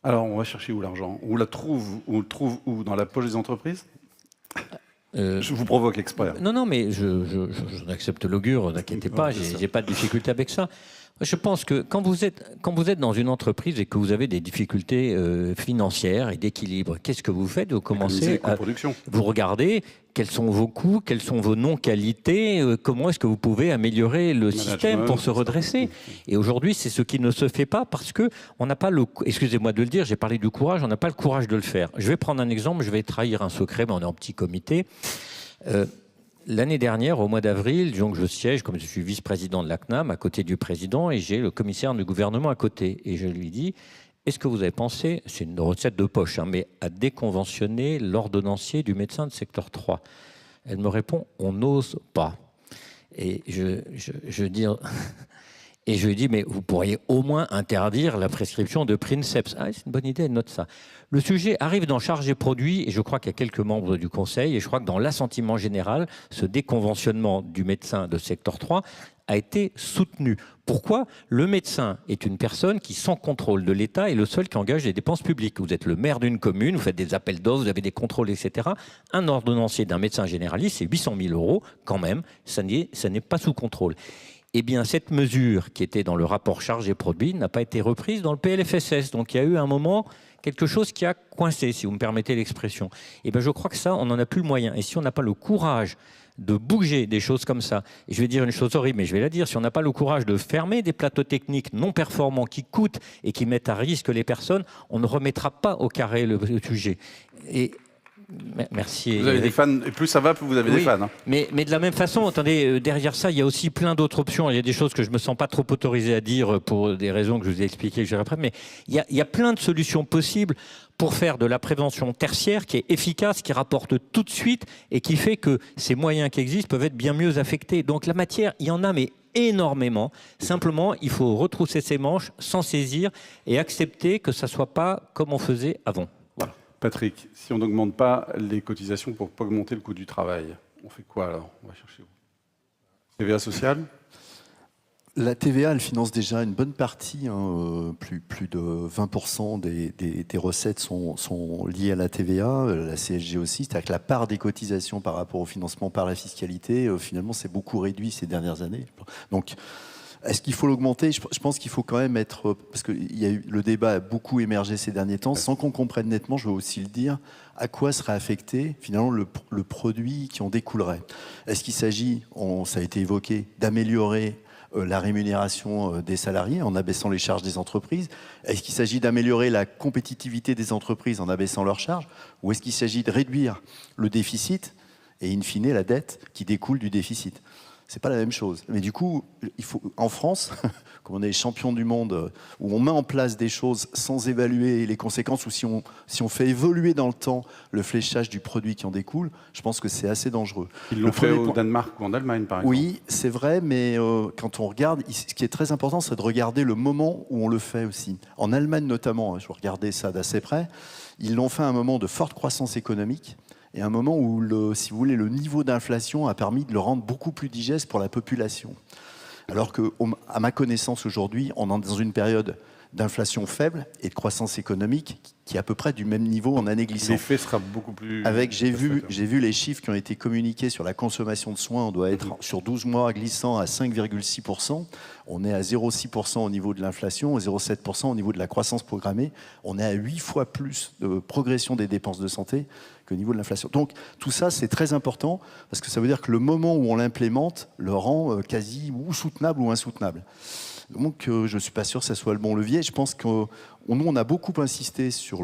Alors, on va chercher où l'argent? On le trouve où? Dans la poche des entreprises? Je vous provoque exprès. Non, mais je accepte l'augure, n'inquiétez pas, j'ai pas de difficulté avec ça. Je pense que quand vous êtes dans une entreprise et que vous avez des difficultés financières et d'équilibre, qu'est-ce que vous faites? Vous commencez à vous regarder quels sont vos coûts, quelles sont vos non-qualités, comment est-ce que vous pouvez améliorer le système pour se redresser. Et aujourd'hui, c'est ce qui ne se fait pas parce que on n'a pas excusez-moi de le dire, j'ai parlé du courage, on n'a pas le courage de le faire. Je vais prendre un exemple, je vais trahir un secret, mais on est en petit comité. L'année dernière, au mois d'avril, disons que je siège, comme je suis vice-président de la CNAM, à côté du président, et j'ai le commissaire du gouvernement à côté. Et je lui dis, est-ce que vous avez pensé, c'est une recette de poche, mais à déconventionner l'ordonnancier du médecin de secteur 3? Elle me répond, on n'ose pas. Et je lui dis, mais vous pourriez au moins interdire la prescription de Princeps. Ah, c'est une bonne idée, note ça. Le sujet arrive dans Charge et Produits, et je crois qu'il y a quelques membres du Conseil, et je crois que dans l'assentiment général, ce déconventionnement du médecin de secteur 3 a été soutenu. Pourquoi? Le médecin est une personne qui, sans contrôle de l'État, est le seul qui engage les dépenses publiques. Vous êtes le maire d'une commune, vous faites des appels d'offres, vous avez des contrôles, etc. Un ordonnancier d'un médecin généraliste, c'est 800 000 € quand même, ça n'est pas sous contrôle. Eh bien, cette mesure qui était dans le rapport Charges et Produits n'a pas été reprise dans le PLFSS. Donc, il y a eu un moment, quelque chose qui a coincé, si vous me permettez l'expression. Eh bien, je crois que ça, on n'en a plus le moyen. Et si on n'a pas le courage de bouger des choses comme ça, et je vais dire une chose horrible, mais je vais la dire, si on n'a pas le courage de fermer des plateaux techniques non performants qui coûtent et qui mettent à risque les personnes, on ne remettra pas au carré le sujet. Et merci. Vous avez des fans, et plus ça va, plus vous avez des fans. Hein. Mais de la même façon, attendez, derrière ça, il y a aussi plein d'autres options. Il y a des choses que je ne me sens pas trop autorisé à dire pour des raisons que je vous ai expliquées, que je dirai après, mais il y a plein de solutions possibles pour faire de la prévention tertiaire qui est efficace, qui rapporte tout de suite et qui fait que ces moyens qui existent peuvent être bien mieux affectés. Donc la matière, il y en a, mais énormément. Simplement, il faut retrousser ses manches, s'en saisir et accepter que ça ne soit pas comme on faisait avant. Voilà. Patrick, si on n'augmente pas les cotisations pour ne pas augmenter le coût du travail, on fait quoi alors? On va chercher où? TVA sociale? La TVA, elle finance déjà une bonne partie, plus de 20% des recettes sont liées à la TVA, la CSG aussi, c'est-à-dire que la part des cotisations par rapport au financement par la fiscalité, finalement, c'est beaucoup réduit ces dernières années. Donc, est-ce qu'il faut l'augmenter? Je pense qu'il faut quand même être... Parce que le débat a beaucoup émergé ces derniers temps, sans qu'on comprenne nettement, je veux aussi le dire, à quoi serait affecté finalement le produit qui en découlerait. Est-ce qu'il s'agit, ça a été évoqué, d'améliorer la rémunération des salariés en abaissant les charges des entreprises? Est-ce qu'il s'agit d'améliorer la compétitivité des entreprises en abaissant leurs charges? Ou est-ce qu'il s'agit de réduire le déficit et in fine la dette qui découle du déficit? C'est pas la même chose. Mais du coup, il faut, en France, comme on est champion du monde, où on met en place des choses sans évaluer les conséquences, ou si on fait évoluer dans le temps le fléchage du produit qui en découle, je pense que c'est assez dangereux. Ils l'ont fait au Danemark ou en Allemagne, par exemple. Oui, c'est vrai, mais quand on regarde, ce qui est très important, c'est de regarder le moment où on le fait aussi. En Allemagne notamment, je regardais ça d'assez près, ils l'ont fait à un moment de forte croissance économique, et un moment où, si vous voulez, le niveau d'inflation a permis de le rendre beaucoup plus digeste pour la population. Alors qu'à ma connaissance aujourd'hui, on est dans une période d'inflation faible et de croissance économique qui est à peu près du même niveau en année glissante. L'effet sera beaucoup plus... J'ai vu les chiffres qui ont été communiqués sur la consommation de soins. On doit être sur 12 mois glissant à 5,6%. On est à 0,6% au niveau de l'inflation et 0,7% au niveau de la croissance programmée. On est à 8 fois plus de progression des dépenses de santé qu'au niveau de l'inflation. Donc tout ça, c'est très important parce que ça veut dire que le moment où on l'implémente le rend quasi ou soutenable ou insoutenable. Donc je ne suis pas sûr que ça soit le bon levier. Je pense que nous, on a beaucoup insisté sur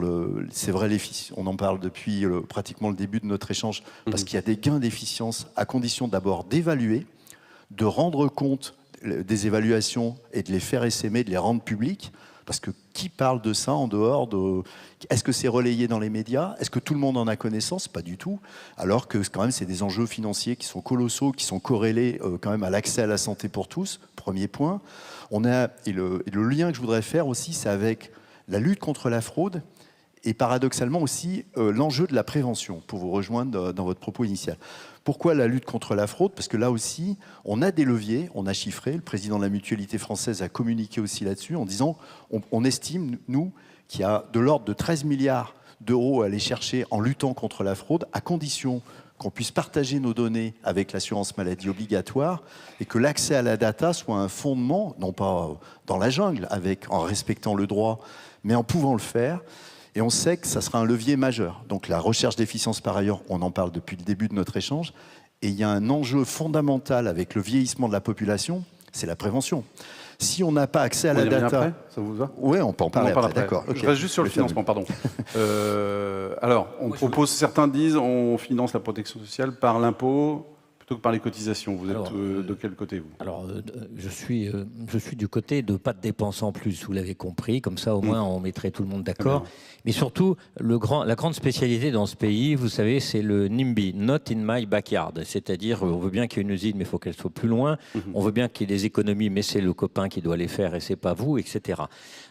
c'est vrai, on en parle depuis pratiquement le début de notre échange, parce qu'il y a des gains d'efficience à condition d'abord d'évaluer, de rendre compte des évaluations et de les faire essaimer, de les rendre publiques. Parce que qui parle de ça en dehors de... Est-ce que c'est relayé dans les médias? Est-ce que tout le monde en a connaissance? Pas du tout. Alors que quand même, c'est des enjeux financiers qui sont colossaux, qui sont corrélés quand même à l'accès à la santé pour tous. Premier point. Et le lien que je voudrais faire aussi, c'est avec la lutte contre la fraude et paradoxalement aussi l'enjeu de la prévention, pour vous rejoindre dans votre propos initial. Pourquoi la lutte contre la fraude? Parce que là aussi, on a des leviers, on a chiffré, le président de la Mutualité française a communiqué aussi là-dessus en disant, on estime, nous, qu'il y a de l'ordre de 13 milliards d'euros à aller chercher en luttant contre la fraude, à condition qu'on puisse partager nos données avec l'assurance maladie obligatoire et que l'accès à la data soit un fondement, non pas dans la jungle, en respectant le droit, mais en pouvant le faire. Et on sait que ça sera un levier majeur. Donc la recherche d'efficience, par ailleurs, on en parle depuis le début de notre échange. Et il y a un enjeu fondamental avec le vieillissement de la population, c'est la prévention. Si on n'a pas accès à la data... Après, ça vous va? Oui, on peut en parler après, d'accord. Je reste juste sur le financement, pardon. Alors, certains disent on finance la protection sociale par l'impôt plutôt que par les cotisations. Vous êtes de quel côté, vous? Alors, je suis du côté de pas de dépenses en plus, vous l'avez compris. Comme ça, au moins, on mettrait tout le monde d'accord. Mais surtout, la grande spécialité dans ce pays, vous savez, c'est le NIMBY, Not in my backyard. C'est-à-dire, on veut bien qu'il y ait une usine, mais il faut qu'elle soit plus loin. On veut bien qu'il y ait des économies, mais c'est le copain qui doit les faire et c'est pas vous, etc.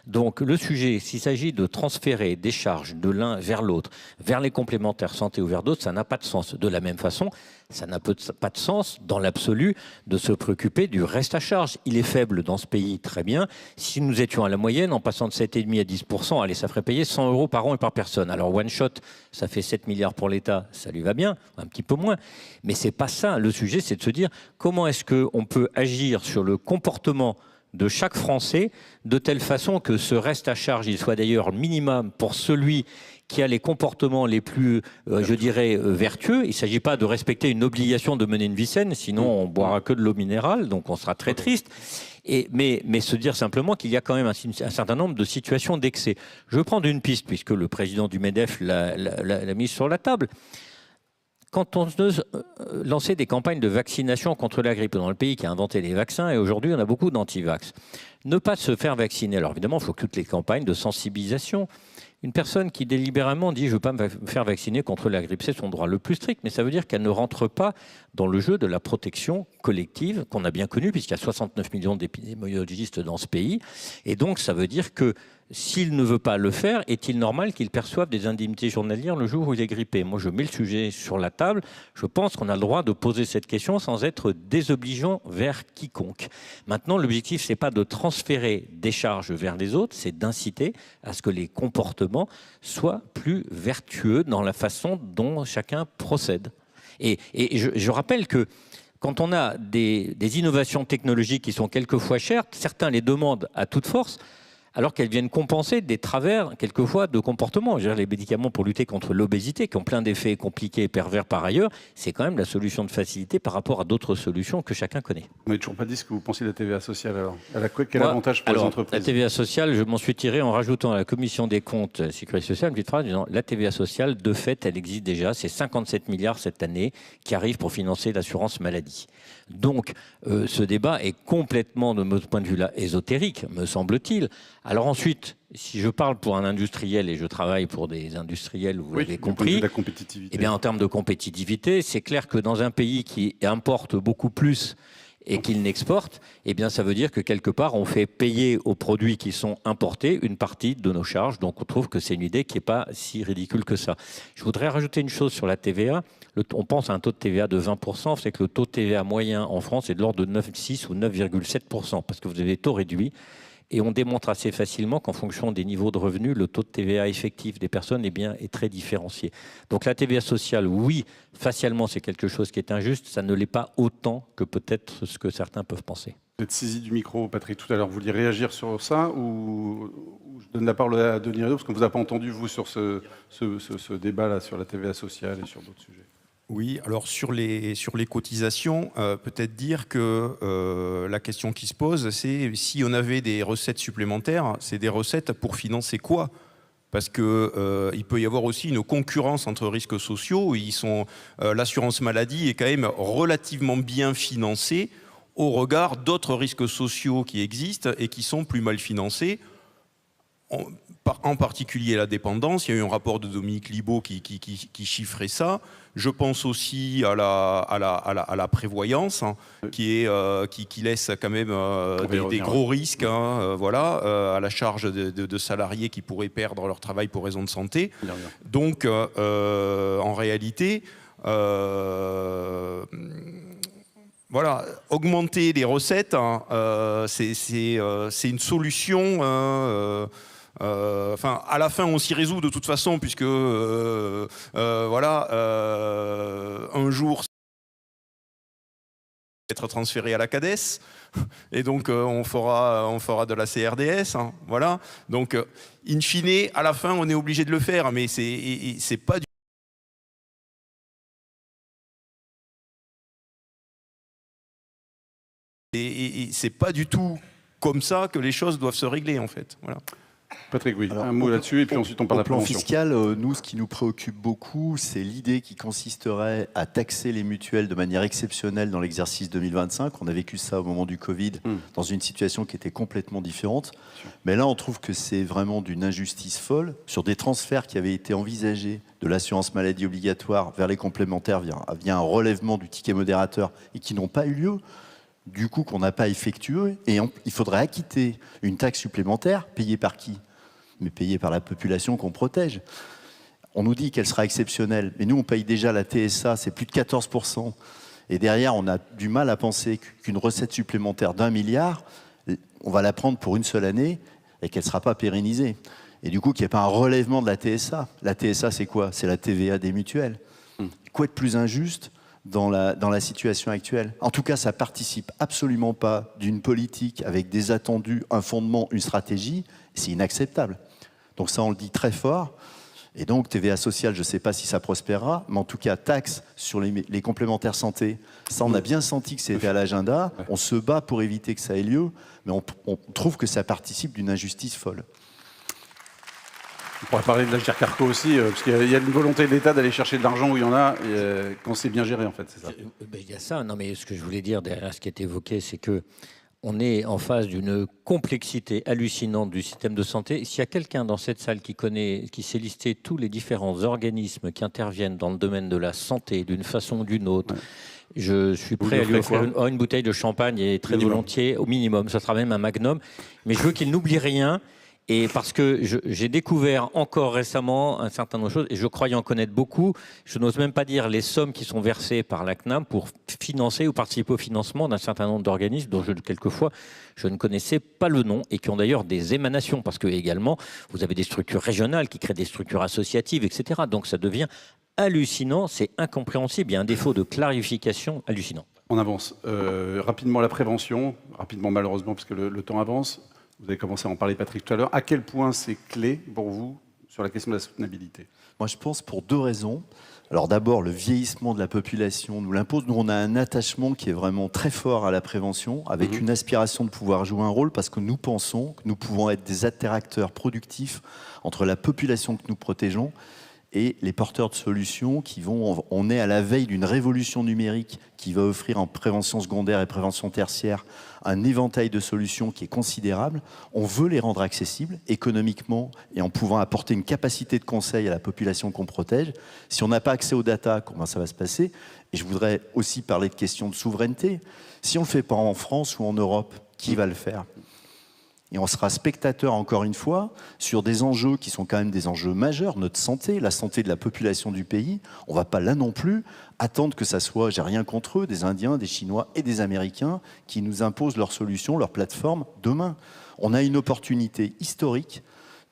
Donc, le sujet, s'il s'agit de transférer des charges de l'un vers l'autre, vers les complémentaires santé ou vers d'autres, ça n'a pas de sens. De la même façon, ça n'a pas de sens, dans l'absolu, de se préoccuper du reste à charge. Il est faible dans ce pays, très bien. Si nous étions à la moyenne, en passant de 7,5 à 10%, allez, ça ferait payer 100 € par an et par personne. Alors, one shot, ça fait 7 milliards pour l'État, ça lui va bien, un petit peu moins. Mais c'est pas ça. Le sujet, c'est de se dire comment est-ce qu'on peut agir sur le comportement de chaque Français de telle façon que ce reste à charge, il soit d'ailleurs minimum pour celui qui a les comportements les plus, je dirais, vertueux. Il ne s'agit pas de respecter une obligation de mener une vie saine, sinon on boira que de l'eau minérale, donc on sera très triste. Mais se dire simplement qu'il y a quand même un certain nombre de situations d'excès. Je vais prendre une piste, puisque le président du MEDEF l'a mise sur la table. Quand on lançait des campagnes de vaccination contre la grippe dans le pays qui a inventé les vaccins, et aujourd'hui on a beaucoup d'anti-vax, ne pas se faire vacciner. Alors évidemment, il faut que toutes les campagnes de sensibilisation. Une personne qui délibérément dit « je ne veux pas me faire vacciner contre la grippe », c'est son droit le plus strict, mais ça veut dire qu'elle ne rentre pas dans le jeu de la protection collective qu'on a bien connue, puisqu'il y a 69 millions d'épidémiologistes dans ce pays. Et donc, ça veut dire que s'il ne veut pas le faire, est-il normal qu'il perçoive des indemnités journalières le jour où il est grippé? Moi, je mets le sujet sur la table. Je pense qu'on a le droit de poser cette question sans être désobligeant vers quiconque. Maintenant, l'objectif, ce n'est pas de transférer des charges vers les autres, c'est d'inciter à ce que les comportements soient plus vertueux dans la façon dont chacun procède. Et je rappelle que quand on a des innovations technologiques qui sont quelquefois chères, certains les demandent à toute force, alors qu'elles viennent compenser des travers, quelquefois, de comportement. Je veux dire, les médicaments pour lutter contre l'obésité, qui ont plein d'effets compliqués et pervers par ailleurs, c'est quand même la solution de facilité par rapport à d'autres solutions que chacun connaît. Vous n'avez toujours pas dit ce que vous pensez de la TVA sociale, alors. Elle a quel avantage pour les entreprises? La TVA sociale, je m'en suis tiré en rajoutant à la commission des comptes sécurité sociale une petite phrase disant la TVA sociale, de fait, elle existe déjà. C'est 57 milliards cette année qui arrivent pour financer l'assurance maladie. Donc, ce débat est complètement, de mon point de vue-là, ésotérique, me semble-t-il. Alors ensuite, si je parle pour un industriel et je travaille pour des industriels, vous l'avez compris, la compétitivité. Eh bien, en termes de compétitivité, c'est clair que dans un pays qui importe beaucoup plus et qu'il n'exporte, eh bien, ça veut dire que quelque part, on fait payer aux produits qui sont importés une partie de nos charges. Donc, on trouve que c'est une idée qui n'est pas si ridicule que ça. Je voudrais rajouter une chose sur la TVA. On pense à un taux de TVA de 20%, c'est que le taux de TVA moyen en France est de l'ordre de 9,6 ou 9,7%, parce que vous avez des taux réduits. Et on démontre assez facilement qu'en fonction des niveaux de revenus, le taux de TVA effectif des personnes est très différencié. Donc la TVA sociale, oui, facialement, c'est quelque chose qui est injuste. Ça ne l'est pas autant que peut-être ce que certains peuvent penser. Vous êtes saisi du micro, Patrick, tout à l'heure. Vous vouliez réagir sur ça ou je donne la parole à Denis Rideau, parce qu'on ne vous a pas entendu, vous, sur ce débat-là, sur la TVA sociale et sur d'autres sujets. Oui, alors sur les cotisations, peut-être dire que la question qui se pose, c'est si on avait des recettes supplémentaires, c'est des recettes pour financer quoi? Parce qu'il peut y avoir aussi une concurrence entre risques sociaux. L'assurance maladie est quand même relativement bien financée au regard d'autres risques sociaux qui existent et qui sont plus mal financés. En particulier la dépendance, il y a eu un rapport de Dominique Libaud qui chiffrait ça. Je pense aussi à la prévoyance, hein, qui laisse quand même des gros risques, hein, à la charge de salariés qui pourraient perdre leur travail pour raison de santé. Donc, en réalité, augmenter les recettes, hein, c'est une solution. À la fin, on s'y résout de toute façon, puisque un jour, être transféré à la CADES, et donc on fera de la CRDS. Hein, voilà. Donc, in fine, à la fin, on est obligé de le faire, mais c'est pas du c'est pas du tout comme ça que les choses doivent se régler, en fait. Voilà. Patrick, oui, un mot là-dessus, et puis ensuite on parle de la prévention. Au plan fiscal, nous, ce qui nous préoccupe beaucoup, c'est l'idée qui consisterait à taxer les mutuelles de manière exceptionnelle dans l'exercice 2025. On a vécu ça au moment du Covid, dans une situation qui était complètement différente. Mais là, on trouve que c'est vraiment d'une injustice folle. Sur des transferts qui avaient été envisagés de l'assurance maladie obligatoire vers les complémentaires via un relèvement du ticket modérateur et qui n'ont pas eu lieu, du coup qu'on n'a pas effectué, et il faudrait acquitter une taxe supplémentaire, payée par qui? Mais payée par la population qu'on protège. On nous dit qu'elle sera exceptionnelle, mais nous on paye déjà la TSA, c'est plus de 14%. Et derrière, on a du mal à penser qu'une recette supplémentaire d'1 milliard, on va la prendre pour une seule année et qu'elle ne sera pas pérennisée. Et du coup, qu'il n'y ait pas un relèvement de la TSA. La TSA, c'est quoi? C'est la TVA des mutuelles. Quoi de plus injuste dans la situation actuelle? En tout cas, ça ne participe absolument pas d'une politique avec des attendus, un fondement, une stratégie. C'est inacceptable. Donc ça, on le dit très fort. Et donc, TVA sociale, je ne sais pas si ça prospérera, mais en tout cas, taxe sur les complémentaires santé, ça, on a bien senti que c'était à l'agenda. On se bat pour éviter que ça ait lieu, mais on trouve que ça participe d'une injustice folle. On pourrait parler de l'Agir Carco aussi, parce qu'il y a une volonté de l'État d'aller chercher de l'argent où il y en a, quand c'est bien géré, en fait, c'est ça. Il y a ça. Non, mais ce que je voulais dire derrière ce qui est évoqué, c'est que on est en face d'une complexité hallucinante du système de santé. S'il y a quelqu'un dans cette salle qui sait lister tous les différents organismes qui interviennent dans le domaine de la santé d'une façon ou d'une autre, je suis prêt à lui offrir une bouteille de champagne, et très volontiers, au minimum. Ça sera même un magnum. Mais je veux qu'il n'oublie rien. Et parce que j'ai découvert encore récemment un certain nombre de choses, et je croyais en connaître beaucoup, je n'ose même pas dire les sommes qui sont versées par la CNAM pour financer ou participer au financement d'un certain nombre d'organismes dont quelquefois je ne connaissais pas le nom, et qui ont d'ailleurs des émanations, parce que également vous avez des structures régionales qui créent des structures associatives, etc. Donc ça devient hallucinant, c'est incompréhensible, il y a un défaut de clarification hallucinant. On avance. Rapidement la prévention, rapidement malheureusement parce que le temps avance. Vous avez commencé à en parler, Patrick, tout à l'heure. À quel point c'est clé pour vous sur la question de la soutenabilité? Moi, je pense pour 2 raisons. Alors d'abord, le vieillissement de la population nous l'impose. Nous, on a un attachement qui est vraiment très fort à la prévention, avec une aspiration de pouvoir jouer un rôle, parce que nous pensons que nous pouvons être des interacteurs productifs entre la population que nous protégeons et les porteurs de solutions qui vont... On est à la veille d'une révolution numérique qui va offrir en prévention secondaire et prévention tertiaire un éventail de solutions qui est considérable. On veut les rendre accessibles économiquement et en pouvant apporter une capacité de conseil à la population qu'on protège. Si on n'a pas accès aux data, comment ça va se passer? Et je voudrais aussi parler de questions de souveraineté. Si on ne le fait pas en France ou en Europe, qui va le faire? Et on sera spectateur, encore une fois, sur des enjeux qui sont quand même des enjeux majeurs, notre santé, la santé de la population du pays. On ne va pas là non plus attendre que ça soit, j'ai rien contre eux, des Indiens, des Chinois et des Américains qui nous imposent leurs solutions, leurs plateformes demain. On a une opportunité historique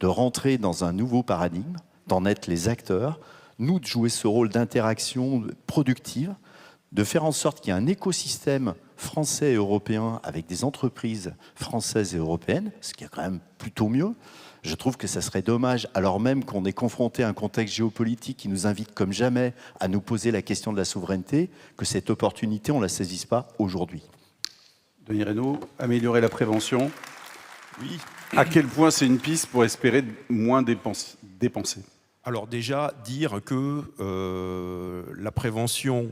de rentrer dans un nouveau paradigme, d'en être les acteurs, nous de jouer ce rôle d'interaction productive, de faire en sorte qu'il y ait un écosystème français et européen avec des entreprises françaises et européennes, ce qui est quand même plutôt mieux. Je trouve que ça serait dommage, alors même qu'on est confronté à un contexte géopolitique qui nous invite comme jamais à nous poser la question de la souveraineté, que cette opportunité, on ne la saisisse pas aujourd'hui. Denis Reynaud, améliorer la prévention. Oui. À quel point c'est une piste pour espérer moins dépenser? Alors déjà, dire que la prévention,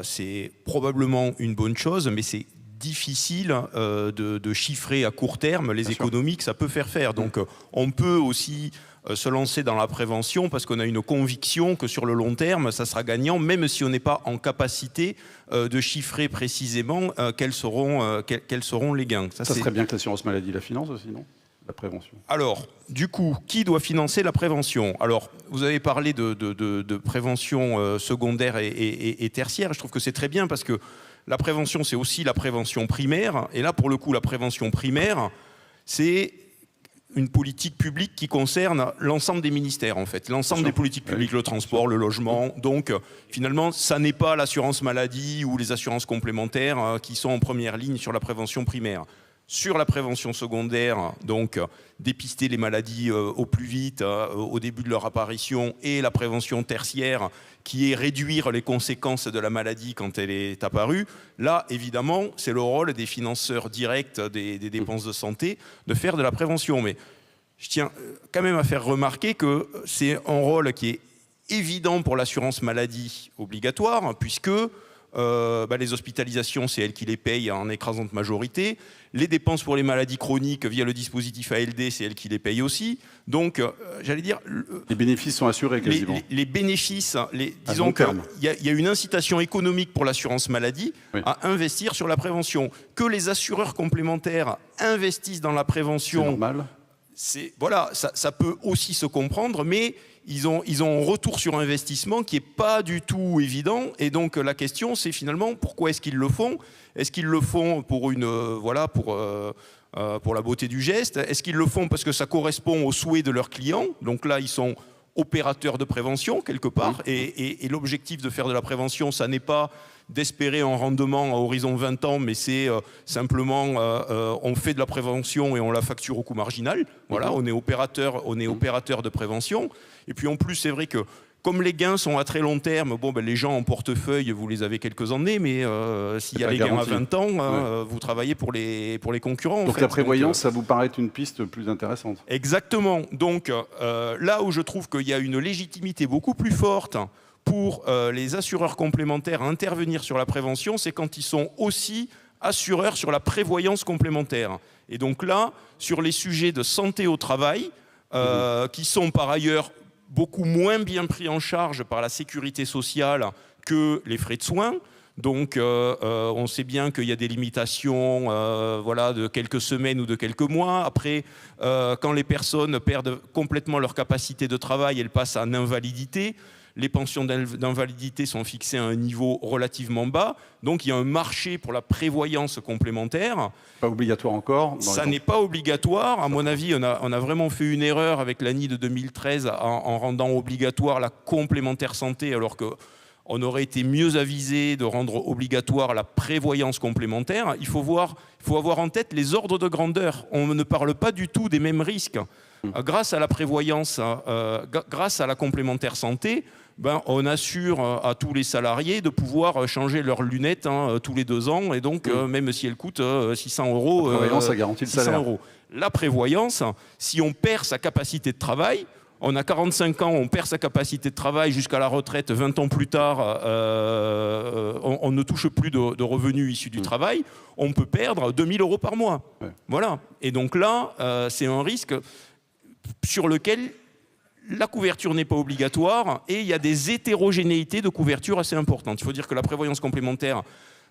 c'est probablement une bonne chose, mais c'est difficile de chiffrer à court terme les économies que ça peut faire. Donc on peut aussi se lancer dans la prévention parce qu'on a une conviction que sur le long terme, ça sera gagnant, même si on n'est pas en capacité de chiffrer précisément quels seront les gains. Ça serait bien que l'assurance maladie la finance aussi, non? La prévention. Alors, du coup, qui doit financer la prévention? Alors, vous avez parlé de prévention secondaire et tertiaire. Je trouve que c'est très bien parce que la prévention, c'est aussi la prévention primaire. Et là, pour le coup, la prévention primaire, c'est une politique publique qui concerne l'ensemble des ministères, en fait. L'ensemble des politiques publiques, le transport, le logement. Donc, finalement, ça n'est pas l'assurance maladie ou les assurances complémentaires qui sont en première ligne sur la prévention primaire. Sur la prévention secondaire, donc dépister les maladies au plus vite, au début de leur apparition, et la prévention tertiaire, qui est réduire les conséquences de la maladie quand elle est apparue. Là, évidemment, c'est le rôle des financeurs directs des dépenses de santé de faire de la prévention. Mais je tiens quand même à faire remarquer que c'est un rôle qui est évident pour l'assurance maladie obligatoire, puisque les hospitalisations, c'est elle qui les paye en écrasante majorité. Les dépenses pour les maladies chroniques via le dispositif ALD, c'est elle qui les paye aussi. Donc, j'allais dire... Les bénéfices sont assurés quasiment. Les bénéfices, disons qu'il y a une incitation économique pour l'assurance maladie à investir sur la prévention. Que les assureurs complémentaires investissent dans la prévention... C'est normal. Voilà, ça peut aussi se comprendre, mais ils ont un retour sur investissement qui n'est pas du tout évident. Et donc la question, c'est finalement pourquoi est-ce qu'ils le font? Est-ce qu'ils le font pour pour la beauté du geste? Est-ce qu'ils le font parce que ça correspond aux souhaits de leurs clients? Donc là, ils sont opérateurs de prévention quelque part. Et l'objectif de faire de la prévention, ça n'est pas d'espérer un rendement à horizon 20 ans, mais c'est simplement on fait de la prévention et on la facture au coût marginal. Voilà, on est opérateur de prévention. Et puis en plus, c'est vrai que comme les gains sont à très long terme, les gens en portefeuille, vous les avez quelques années, mais s'il y a les gains à 20 ans, vous travaillez pour les concurrents. Donc la prévoyance, ça vous paraît une piste plus intéressante? Exactement. Donc là où je trouve qu'il y a une légitimité beaucoup plus forte pour les assureurs complémentaires à intervenir sur la prévention, c'est quand ils sont aussi assureurs sur la prévoyance complémentaire. Et donc là, sur les sujets de santé au travail, qui sont par ailleurs beaucoup moins bien pris en charge par la sécurité sociale que les frais de soins. Donc on sait bien qu'il y a des limitations de quelques semaines ou de quelques mois. Après, quand les personnes perdent complètement leur capacité de travail, elles passent en invalidité. Les pensions d'invalidité sont fixées à un niveau relativement bas. Donc il y a un marché pour la prévoyance complémentaire. Pas obligatoire encore? Ça n'est pas obligatoire. À mon avis, on a vraiment fait une erreur avec l'ANI de 2013 en rendant obligatoire la complémentaire santé, alors que on aurait été mieux avisé de rendre obligatoire la prévoyance complémentaire. Il faut avoir en tête les ordres de grandeur. On ne parle pas du tout des mêmes risques. Grâce à la prévoyance, grâce à la complémentaire santé, on assure à tous les salariés de pouvoir changer leurs lunettes tous les 2 ans, et donc même si elles coûtent 600 €. La prévoyance, ça garantit le salaire. La prévoyance, si on perd sa capacité de travail, on a 45 ans, on perd sa capacité de travail jusqu'à la retraite, 20 ans plus tard, on ne touche plus de revenus issus du travail, on peut perdre 2 000 € par mois. Ouais. Voilà. Et donc là, c'est un risque sur lequel la couverture n'est pas obligatoire et il y a des hétérogénéités de couverture assez importantes. Il faut dire que la prévoyance complémentaire,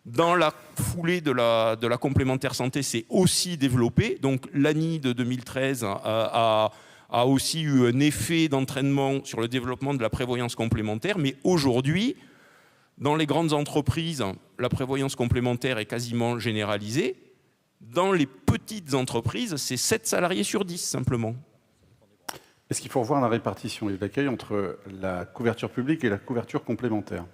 dans la foulée de la complémentaire santé, s'est aussi développée. Donc l'ANI de 2013 a aussi eu un effet d'entraînement sur le développement de la prévoyance complémentaire. Mais aujourd'hui, dans les grandes entreprises, la prévoyance complémentaire est quasiment généralisée. Dans les petites entreprises, c'est 7 salariés sur 10 simplement. Est-ce qu'il faut revoir la répartition et l'accueil entre la couverture publique et la couverture complémentaire ?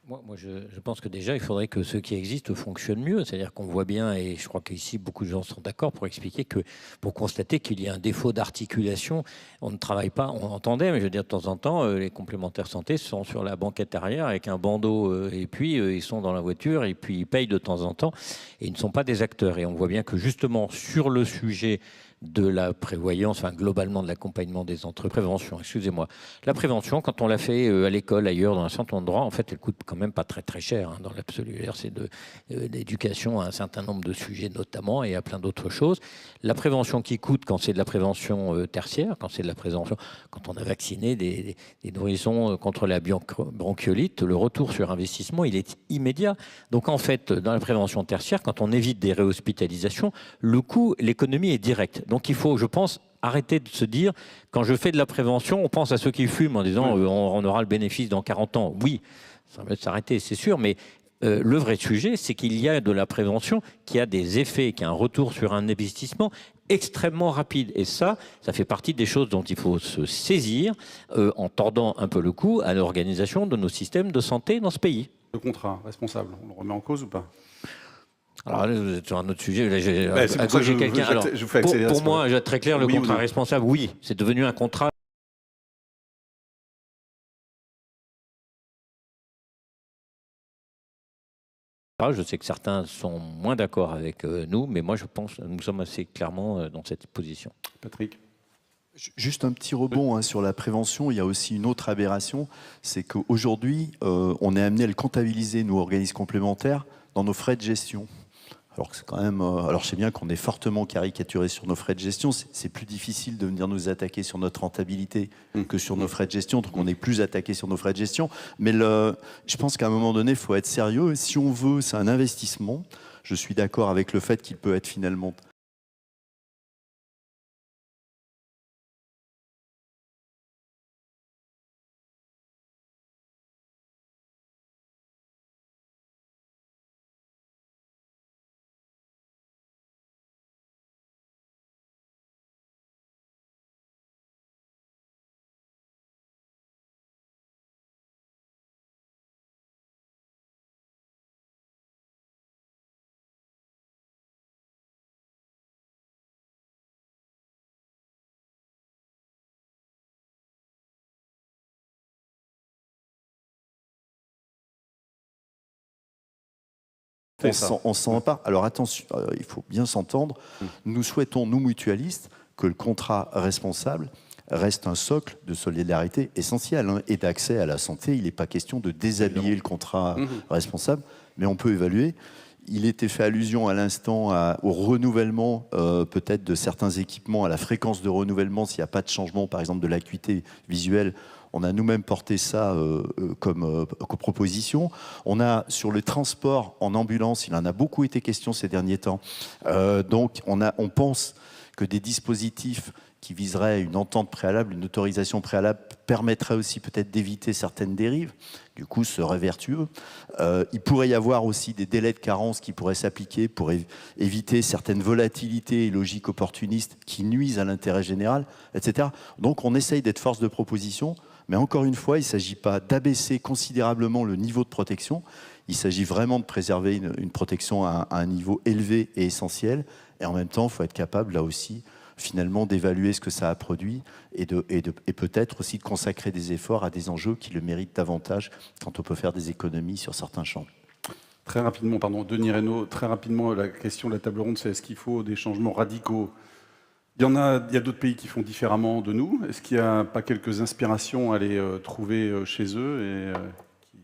Moi, je pense que déjà, il faudrait que ceux qui existent fonctionnent mieux. C'est-à-dire qu'on voit bien, et je crois qu'ici, beaucoup de gens sont d'accord pour expliquer que, pour constater qu'il y a un défaut d'articulation, on ne travaille pas, on entendait, mais je veux dire, de temps en temps, les complémentaires santé sont sur la banquette arrière avec un bandeau, et puis ils sont dans la voiture, et puis ils payent de temps en temps, et ils ne sont pas des acteurs. Et on voit bien que, justement, sur le sujet de la prévoyance, enfin globalement de l'accompagnement des entreprises, prévention, excusez-moi. La prévention, quand on l'a fait à l'école, ailleurs, dans un certain endroit, en fait, elle coûte quand même pas très très cher dans l'absolu. C'est de l'éducation à un certain nombre de sujets notamment et à plein d'autres choses. La prévention qui coûte quand c'est de la prévention tertiaire, quand c'est de la prévention, quand on a vacciné des nourrissons contre la bronchiolite, le retour sur investissement, il est immédiat. Donc en fait, dans la prévention tertiaire, quand on évite des réhospitalisations, le coût, l'économie est directe. Donc il faut, je pense, arrêter de se dire, quand je fais de la prévention, on pense à ceux qui fument en disant on aura le bénéfice dans 40 ans. Oui, ça va s'arrêter, c'est sûr, mais le vrai sujet, c'est qu'il y a de la prévention qui a des effets, qui a un retour sur un investissement extrêmement rapide. Et ça fait partie des choses dont il faut se saisir en tordant un peu le cou à l'organisation de nos systèmes de santé dans ce pays. Le contrat responsable, on le remet en cause ou pas ? Alors là, vous êtes sur un autre sujet. Là, j'ai quelqu'un. Pour moi, j'ai très clair, le contrat responsable, oui, c'est devenu un contrat. Je sais que certains sont moins d'accord avec nous, mais moi, je pense que nous sommes assez clairement dans cette position. Patrick ? Juste un petit rebond sur la prévention, il y a aussi une autre aberration, c'est qu'aujourd'hui, on est amené à le comptabiliser, nous, organismes complémentaires, dans nos frais de gestion. Alors que c'est quand même. Alors je sais bien qu'on est fortement caricaturé sur nos frais de gestion. C'est plus difficile de venir nous attaquer sur notre rentabilité que sur nos frais de gestion. Donc on est plus attaqué sur nos frais de gestion. Mais je pense qu'à un moment donné, il faut être sérieux. Si on veut, c'est un investissement. Je suis d'accord avec le fait qu'il peut être finalement. On s'en part. Alors attention, il faut bien s'entendre. Nous souhaitons, nous mutualistes, que le contrat responsable reste un socle de solidarité essentiel et d'accès à la santé. Il n'est pas question de déshabiller le contrat responsable, mais on peut évaluer. Il était fait allusion à l'instant au renouvellement peut-être de certains équipements, à la fréquence de renouvellement s'il n'y a pas de changement, par exemple de l'acuité visuelle. On a nous-mêmes porté ça comme proposition. On a sur le transport en ambulance, il en a beaucoup été question ces derniers temps. Donc on pense que des dispositifs qui viseraient une entente préalable, une autorisation préalable, permettraient aussi peut-être d'éviter certaines dérives. Du coup, ce serait vertueux. Il pourrait y avoir aussi des délais de carence qui pourraient s'appliquer pour éviter certaines volatilités et logiques opportunistes qui nuisent à l'intérêt général, etc. Donc on essaye d'être force de proposition, Mais encore une fois, il ne s'agit pas d'abaisser considérablement le niveau de protection. Il s'agit vraiment de préserver une protection à un niveau élevé et essentiel. Et en même temps, il faut être capable, là aussi, finalement, d'évaluer ce que ça a produit et peut-être aussi de consacrer des efforts à des enjeux qui le méritent davantage quand on peut faire des économies sur certains champs. Très rapidement, pardon, Denis Reynaud, très rapidement, la question de la table ronde, c'est est-ce qu'il faut des changements radicaux ? Il y a d'autres pays qui font différemment de nous. Est-ce qu'il n'y a pas quelques inspirations à aller trouver chez eux et qui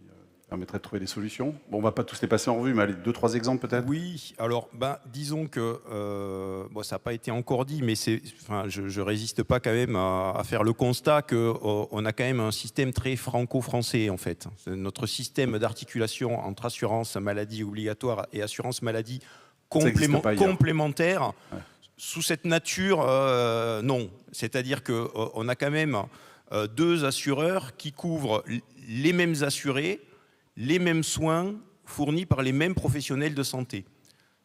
permettraient de trouver des solutions ? Bon, on ne va pas tous les passer en revue, mais allez, 2-3 exemples peut-être ? Oui, alors disons que, ça n'a pas été encore dit, mais je ne résiste pas quand même à faire le constat qu'on a quand même un système très franco-français en fait. Notre système d'articulation entre assurance maladie obligatoire et assurance maladie complémentaire, ouais. Sous cette nature, non. C'est-à-dire qu'on a quand même 2 assureurs qui couvrent les mêmes assurés, les mêmes soins fournis par les mêmes professionnels de santé.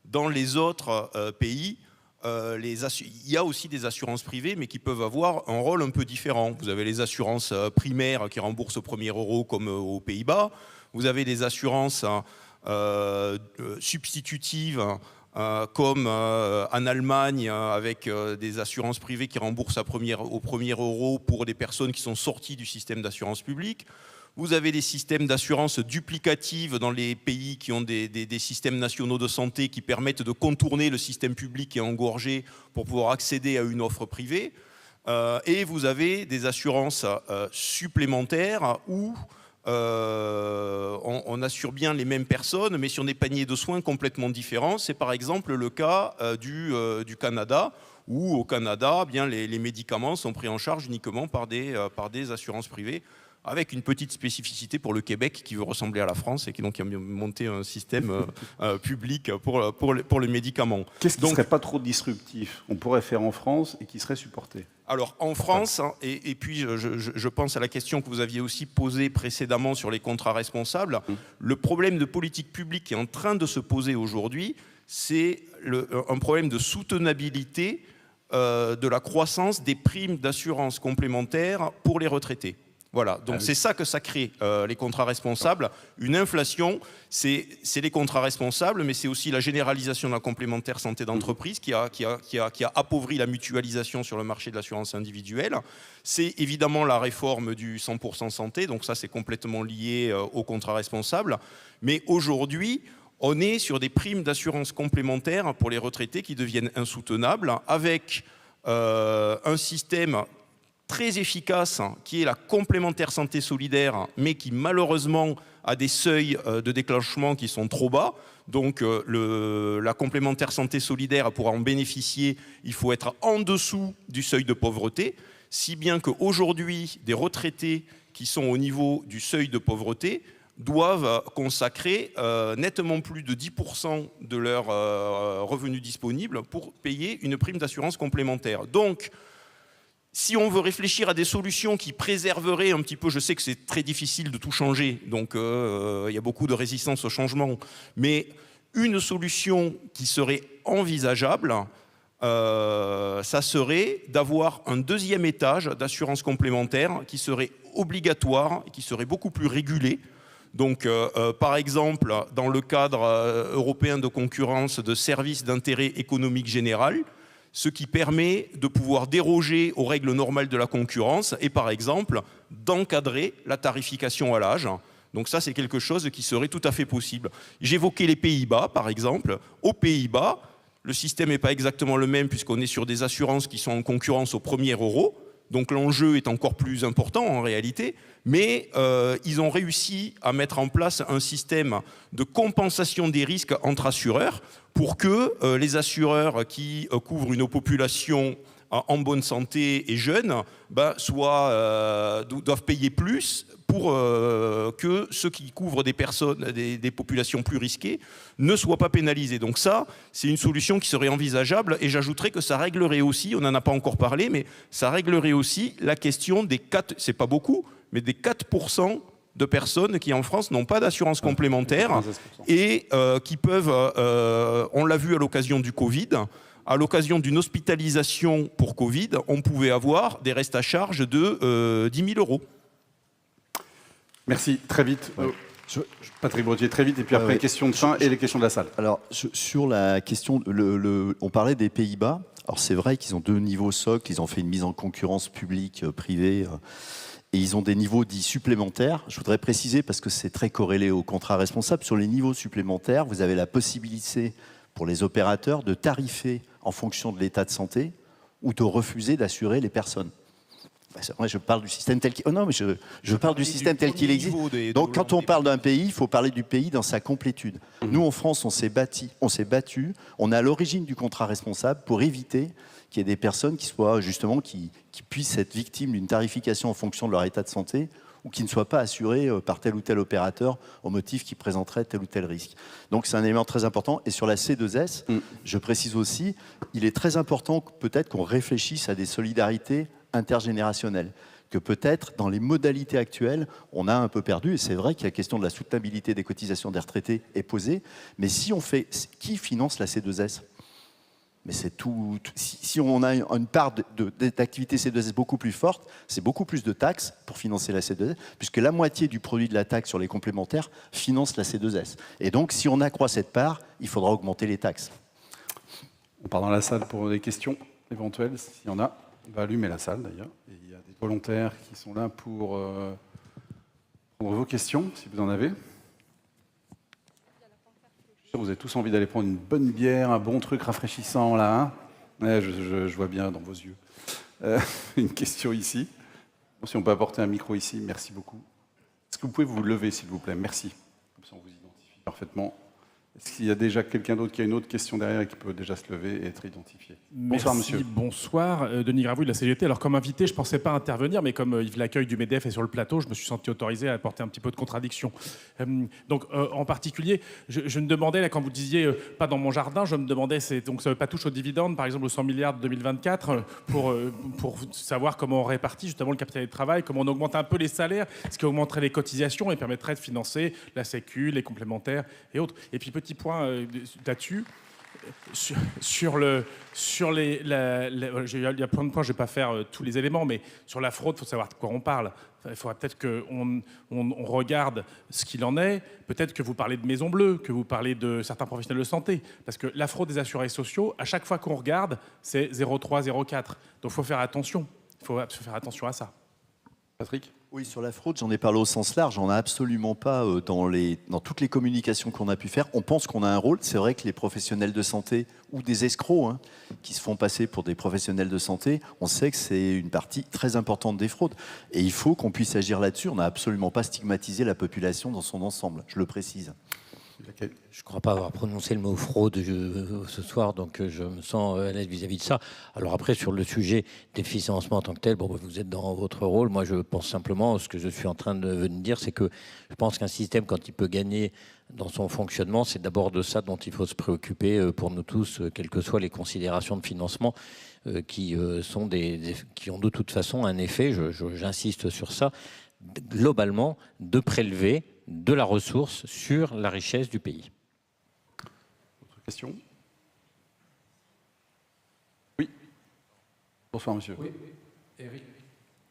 Dans les autres pays, il y a aussi des assurances privées, mais qui peuvent avoir un rôle un peu différent. Vous avez les assurances primaires qui remboursent au premier euro, comme aux Pays-Bas. Vous avez des assurances substitutives, comme en Allemagne, avec des assurances privées qui remboursent au premier euro pour des personnes qui sont sorties du système d'assurance publique. Vous avez des systèmes d'assurance duplicatives dans les pays qui ont des systèmes nationaux de santé qui permettent de contourner le système public qui est engorgé pour pouvoir accéder à une offre privée. Et vous avez des assurances supplémentaires où on assure bien les mêmes personnes, mais sur des paniers de soins complètement différents. C'est par exemple le cas du Canada, où au Canada, les médicaments sont pris en charge uniquement par des assurances privées, avec une petite spécificité pour le Québec qui veut ressembler à la France et qui donc a monté un système public pour les médicaments. Qu'est-ce qui ne serait pas trop disruptif, on pourrait faire en France et qui serait supporté ? Alors en France, et puis je pense à la question que vous aviez aussi posée précédemment sur les contrats responsables, le problème de politique publique qui est en train de se poser aujourd'hui, c'est un problème de soutenabilité de la croissance des primes d'assurance complémentaires pour les retraités. Voilà, donc c'est ça que ça crée, les contrats responsables. Une inflation, c'est les contrats responsables, mais c'est aussi la généralisation de la complémentaire santé d'entreprise qui a appauvri la mutualisation sur le marché de l'assurance individuelle. C'est évidemment la réforme du 100% santé, donc ça c'est complètement lié aux contrats responsables. Mais aujourd'hui, on est sur des primes d'assurance complémentaire pour les retraités qui deviennent insoutenables, avec un système très efficace, qui est la complémentaire santé solidaire, mais qui malheureusement a des seuils de déclenchement qui sont trop bas. Donc la complémentaire santé solidaire, pour en bénéficier, il faut être en dessous du seuil de pauvreté, si bien qu'aujourd'hui, des retraités qui sont au niveau du seuil de pauvreté doivent consacrer nettement plus de 10% de leurs revenus disponibles pour payer une prime d'assurance complémentaire. Donc, si on veut réfléchir à des solutions qui préserveraient un petit peu, je sais que c'est très difficile de tout changer, donc il y a beaucoup de résistance au changement, mais une solution qui serait envisageable, ça serait d'avoir un deuxième étage d'assurance complémentaire qui serait obligatoire et qui serait beaucoup plus régulé. Donc, par exemple, dans le cadre européen de concurrence de services d'intérêt économique général, ce qui permet de pouvoir déroger aux règles normales de la concurrence et, par exemple, d'encadrer la tarification à l'âge. Donc ça, c'est quelque chose qui serait tout à fait possible. J'évoquais les Pays-Bas, par exemple. Aux Pays-Bas, le système n'est pas exactement le même puisqu'on est sur des assurances qui sont en concurrence au premier euro. Donc l'enjeu est encore plus important en réalité, mais ils ont réussi à mettre en place un système de compensation des risques entre assureurs pour que les assureurs qui couvrent une population en bonne santé et jeune doivent payer plus pour que ceux qui couvrent des populations plus risquées ne soient pas pénalisés. Donc ça, c'est une solution qui serait envisageable et j'ajouterais que ça réglerait aussi, on n'en a pas encore parlé, mais ça réglerait aussi la question des 4, c'est pas beaucoup, mais des 4% de personnes qui en France n'ont pas d'assurance complémentaire et qui peuvent, on l'a vu à l'occasion du Covid, à l'occasion d'une hospitalisation pour Covid, on pouvait avoir des restes à charge de 10 000 euros. Merci, très vite. Patrick Breutier, très vite, et puis après, questions de fin et les questions de la salle. Alors, sur la question, on parlait des Pays-Bas. Alors, c'est vrai qu'ils ont 2 niveaux socles, ils ont fait une mise en concurrence publique, privée, et ils ont des niveaux dits supplémentaires. Je voudrais préciser, parce que c'est très corrélé au contrat responsable, sur les niveaux supplémentaires, vous avez la possibilité pour les opérateurs de tarifer en fonction de l'état de santé ou de refuser d'assurer les personnes. Moi, je parle du système tel qu'il... Oh non, mais je parle du système tel qu'il existe. Donc, quand on parle d'un pays, il faut parler du pays dans sa complétude. Nous, en France, on s'est battu. On est à l'origine du contrat responsable pour éviter qu'il y ait des personnes qui soient, justement, qui puissent être victimes d'une tarification en fonction de leur état de santé ou qui ne soient pas assurées par tel ou tel opérateur au motif qu'il présenterait tel ou tel risque. Donc, c'est un élément très important. Et sur la C2S, je précise aussi, il est très important peut-être qu'on réfléchisse à des solidarités intergénérationnel, que peut-être dans les modalités actuelles, on a un peu perdu, et c'est vrai que la question de la soutenabilité des cotisations des retraités est posée, mais si on fait, qui finance la C2S? Mais c'est tout. Si on a une part d'activité C2S beaucoup plus forte, c'est beaucoup plus de taxes pour financer la C2S, puisque la moitié du produit de la taxe sur les complémentaires finance la C2S. Et donc, si on accroît cette part, il faudra augmenter les taxes. On part dans la salle pour des questions éventuelles, s'il y en a. On va allumer la salle d'ailleurs. Et il y a des volontaires qui sont là pour prendre vos questions, si vous en avez. Vous avez tous envie d'aller prendre une bonne bière, un bon truc rafraîchissant là. Hein, ouais, je vois bien dans vos yeux. Une question ici. Bon, si on peut apporter un micro ici, merci beaucoup. Est-ce que vous pouvez vous lever, s'il vous plaît? Merci. Comme ça, on vous identifie parfaitement. Est-ce qu'il y a déjà quelqu'un d'autre qui a une autre question derrière et qui peut déjà se lever et être identifié? Bonsoir, Merci, monsieur. Bonsoir, Denis Gravouille de la CGT. Alors, comme invité, je ne pensais pas intervenir, mais comme Yves Laccueil du MEDEF est sur le plateau, je me suis senti autorisé à apporter un petit peu de contradiction. En particulier, je me demandais, là, quand vous disiez pas dans mon jardin, je me demandais, donc ça ne pas touche aux dividendes, par exemple aux 100 milliards de 2024, pour savoir comment on répartit justement le capital de travail, comment on augmente un peu les salaires, ce qui augmenterait les cotisations et permettrait de financer la Sécu, les complémentaires et autres. Et puis, petit point là-dessus. Il y a plein de points, je ne vais pas faire tous les éléments, mais sur la fraude, il faut savoir de quoi on parle. Il faudrait peut-être qu'on regarde ce qu'il en est. Peut-être que vous parlez de Maison Bleue, que vous parlez de certains professionnels de santé. Parce que la fraude des assurés sociaux, à chaque fois qu'on regarde, c'est 0,3, 0,4. Donc il faut faire attention. Il faut faire attention à ça. Patrick ? Oui, sur la fraude, j'en ai parlé au sens large. On n'a absolument pas, dans toutes les communications qu'on a pu faire, on pense qu'on a un rôle. C'est vrai que les professionnels de santé ou des escrocs qui se font passer pour des professionnels de santé, on sait que c'est une partie très importante des fraudes. Et il faut qu'on puisse agir là-dessus. On n'a absolument pas stigmatisé la population dans son ensemble, je le précise. Je ne crois pas avoir prononcé le mot fraude ce soir, donc je me sens à l'aise vis-à-vis de ça. Alors après, sur le sujet des financements en tant que tel, bon, vous êtes dans votre rôle. Moi, je pense simplement, ce que je suis en train de dire, c'est que je pense qu'un système, quand il peut gagner dans son fonctionnement, c'est d'abord de ça dont il faut se préoccuper pour nous tous, quelles que soient les considérations de financement qui ont de toute façon un effet, j'insiste sur ça, globalement, de prélever de la ressource sur la richesse du pays. Autre question ? Oui. Bonsoir, monsieur. Oui,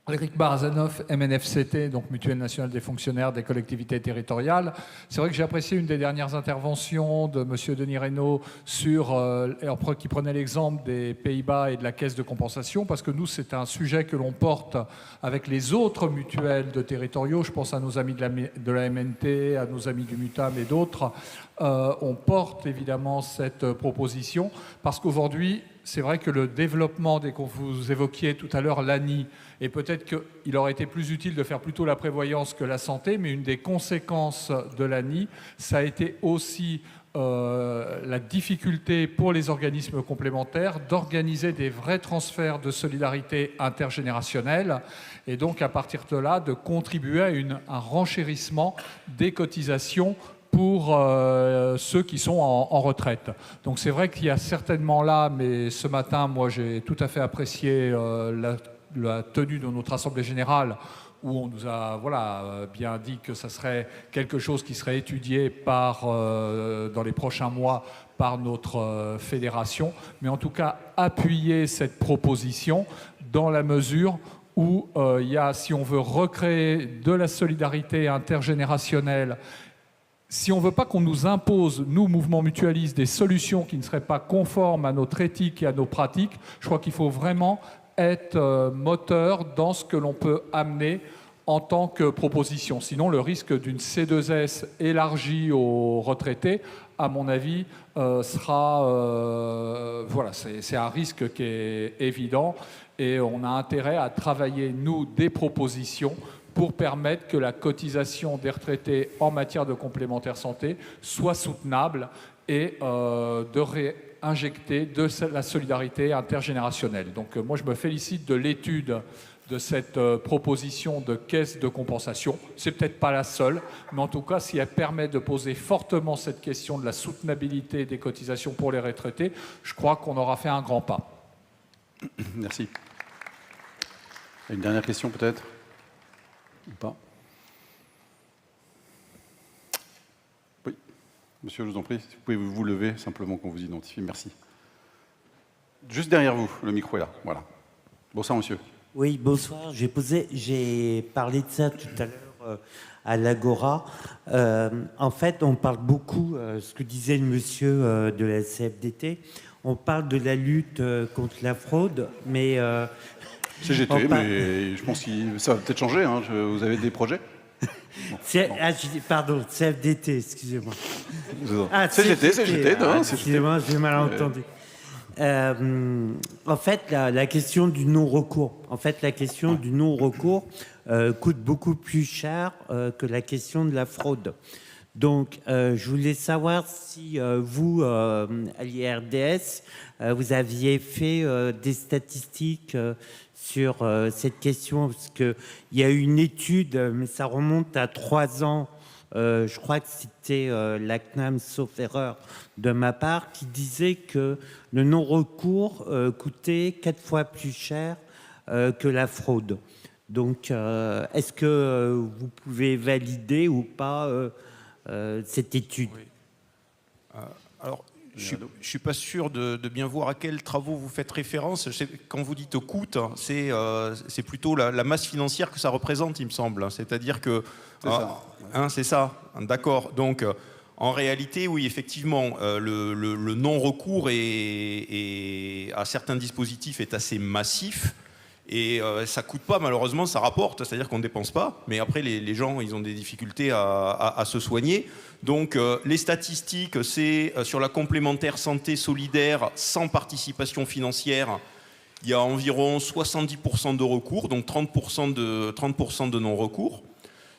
Éric Barzanoff, MNFCT, donc Mutuelle nationale des fonctionnaires des collectivités territoriales. C'est vrai que j'ai apprécié une des dernières interventions de M. Denis Reynaud qui prenait l'exemple des Pays-Bas et de la caisse de compensation, parce que nous, c'est un sujet que l'on porte avec les autres mutuelles de territoriaux. Je pense à nos amis de la MNT, à nos amis du MUTAM et d'autres. On porte évidemment cette proposition parce qu'aujourd'hui, c'est vrai que le développement, dès qu'on vous évoquiez tout à l'heure l'ANI, et peut-être qu'il aurait été plus utile de faire plutôt la prévoyance que la santé, mais une des conséquences de l'ANI, ça a été aussi la difficulté pour les organismes complémentaires d'organiser des vrais transferts de solidarité intergénérationnelle et donc à partir de là de contribuer à un renchérissement des cotisations pour ceux qui sont en retraite. Donc c'est vrai qu'il y a certainement là, mais ce matin, moi j'ai tout à fait apprécié la tenue de notre Assemblée Générale où on nous a bien dit que ça serait quelque chose qui serait étudié dans les prochains mois par notre fédération, mais en tout cas appuyer cette proposition dans la mesure où il y a, si on veut recréer de la solidarité intergénérationnelle, si on ne veut pas qu'on nous impose, nous, mouvements mutualistes, des solutions qui ne seraient pas conformes à notre éthique et à nos pratiques, je crois qu'il faut vraiment être moteur dans ce que l'on peut amener en tant que proposition. Sinon, le risque d'une C2S élargie aux retraités, à mon avis, sera... voilà, c'est un risque qui est évident et on a intérêt à travailler, nous, des propositions pour permettre que la cotisation des retraités en matière de complémentaire santé soit soutenable et de réinjecter de la solidarité intergénérationnelle. Donc moi, je me félicite de l'étude de cette proposition de caisse de compensation. C'est peut-être pas la seule, mais en tout cas, si elle permet de poser fortement cette question de la soutenabilité des cotisations pour les retraités, je crois qu'on aura fait un grand pas. Merci. Une dernière question peut-être ? Ou pas ? Oui, monsieur, je vous en prie, si vous pouvez vous lever, simplement qu'on vous identifie. Merci. Juste derrière vous, le micro est là. Voilà. Bonsoir, monsieur. Oui, bonsoir. J'ai parlé de ça tout à l'heure à l'Agora. En fait, on parle beaucoup, ce que disait le monsieur de la CFDT, on parle de la lutte contre la fraude, mais... CGT, mais je pense que ça va peut-être changer. Hein. Vous avez des projets ? Pardon, CFDT, excusez-moi. CGT, non, excusez-moi, j'ai mal entendu. En fait, la question du non-recours. En fait, la question du non-recours coûte beaucoup plus cher que la question de la fraude. Donc, je voulais savoir si vous, à l'IRDS, vous aviez fait des statistiques sur cette question, parce qu'il y a eu une étude, mais ça remonte à 3 ans, je crois que c'était la CNAM, sauf erreur de ma part, qui disait que le non-recours coûtait 4 fois plus cher que la fraude. Donc, est-ce que vous pouvez valider ou pas cette étude ? Oui. Alors, je ne suis pas sûr de bien voir à quels travaux vous faites référence. Quand vous dites coût, c'est plutôt la masse financière que ça représente, il me semble. C'est-à-dire que... C'est ça, d'accord. Donc, en réalité, oui, effectivement, le non-recours à certains dispositifs est assez massif. Et ça ne coûte pas, malheureusement, ça rapporte, c'est-à-dire qu'on ne dépense pas, mais après les gens, ils ont des difficultés à se soigner. Donc les statistiques, c'est sur la complémentaire santé solidaire sans participation financière, il y a environ 70% de recours, donc 30% de non-recours.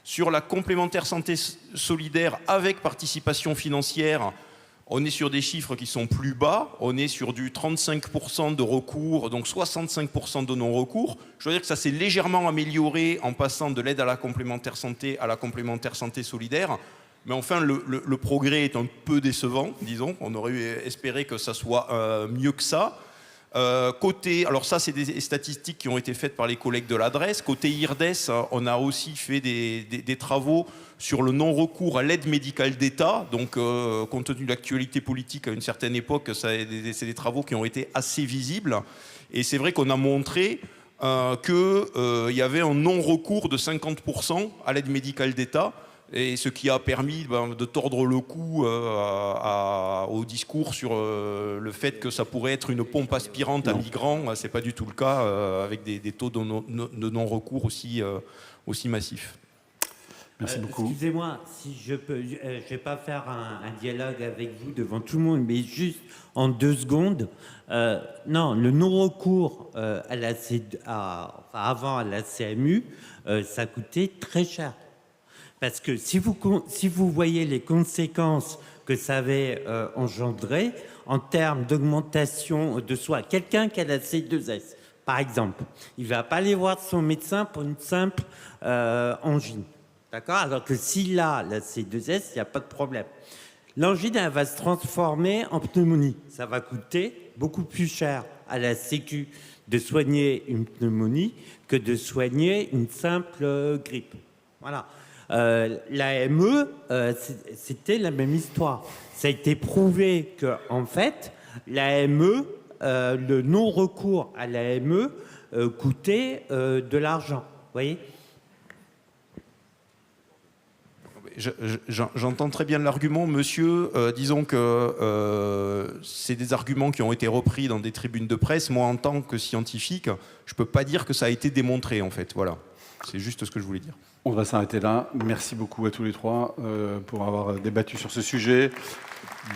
Sur la complémentaire santé solidaire avec participation financière, on est sur des chiffres qui sont plus bas, on est sur du 35% de recours, donc 65% de non-recours. Je veux dire que ça s'est légèrement amélioré en passant de l'aide à la complémentaire santé à la complémentaire santé solidaire. Mais enfin, le progrès est un peu décevant, disons. On aurait espéré que ça soit mieux que ça. Alors ça, c'est des statistiques qui ont été faites par les collègues de l'adresse. Côté IRDES, on a aussi fait des travaux sur le non-recours à l'aide médicale d'État. Donc, compte tenu de l'actualité politique à une certaine époque, c'est des travaux qui ont été assez visibles. Et c'est vrai qu'on a montré qu'il y avait un non-recours de 50% à l'aide médicale d'État. Et ce qui a permis de tordre le cou au discours sur le fait que ça pourrait être une pompe aspirante à migrants. Ce n'est pas du tout le cas avec des taux de non-recours aussi massifs. Merci beaucoup. Excusez-moi, si je peux, je ne vais pas faire un dialogue avec vous devant tout le monde, mais juste en 2 secondes. Non, le non-recours avant à la CMU, ça coûtait très cher. Parce que si vous voyez les conséquences que ça avait engendré en termes d'augmentation de soins, quelqu'un qui a la C2S, par exemple, il ne va pas aller voir son médecin pour une simple angine. D'accord ? Alors que s'il a la C2S, il n'y a pas de problème. L'angine, elle va se transformer en pneumonie. Ça va coûter beaucoup plus cher à la Sécu de soigner une pneumonie que de soigner une simple grippe. Voilà. L'AME, c'était la même histoire. Ça a été prouvé que, en fait, l'AME, le non-recours à l'AME coûter de l'argent. Vous voyez ? J'entends très bien l'argument, monsieur. Disons que c'est des arguments qui ont été repris dans des tribunes de presse. Moi, en tant que scientifique, je ne peux pas dire que ça a été démontré, en fait. Voilà. C'est juste ce que je voulais dire. On va s'arrêter là. Merci beaucoup à tous les trois pour avoir débattu sur ce sujet.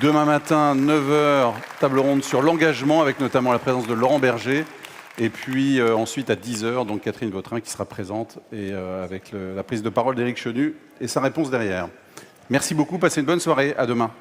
Demain matin, 9h, table ronde sur l'engagement, avec notamment la présence de Laurent Berger. Et puis ensuite à 10h, donc Catherine Vautrin qui sera présente, et avec la prise de parole d'Éric Chenu et sa réponse derrière. Merci beaucoup, passez une bonne soirée, à demain.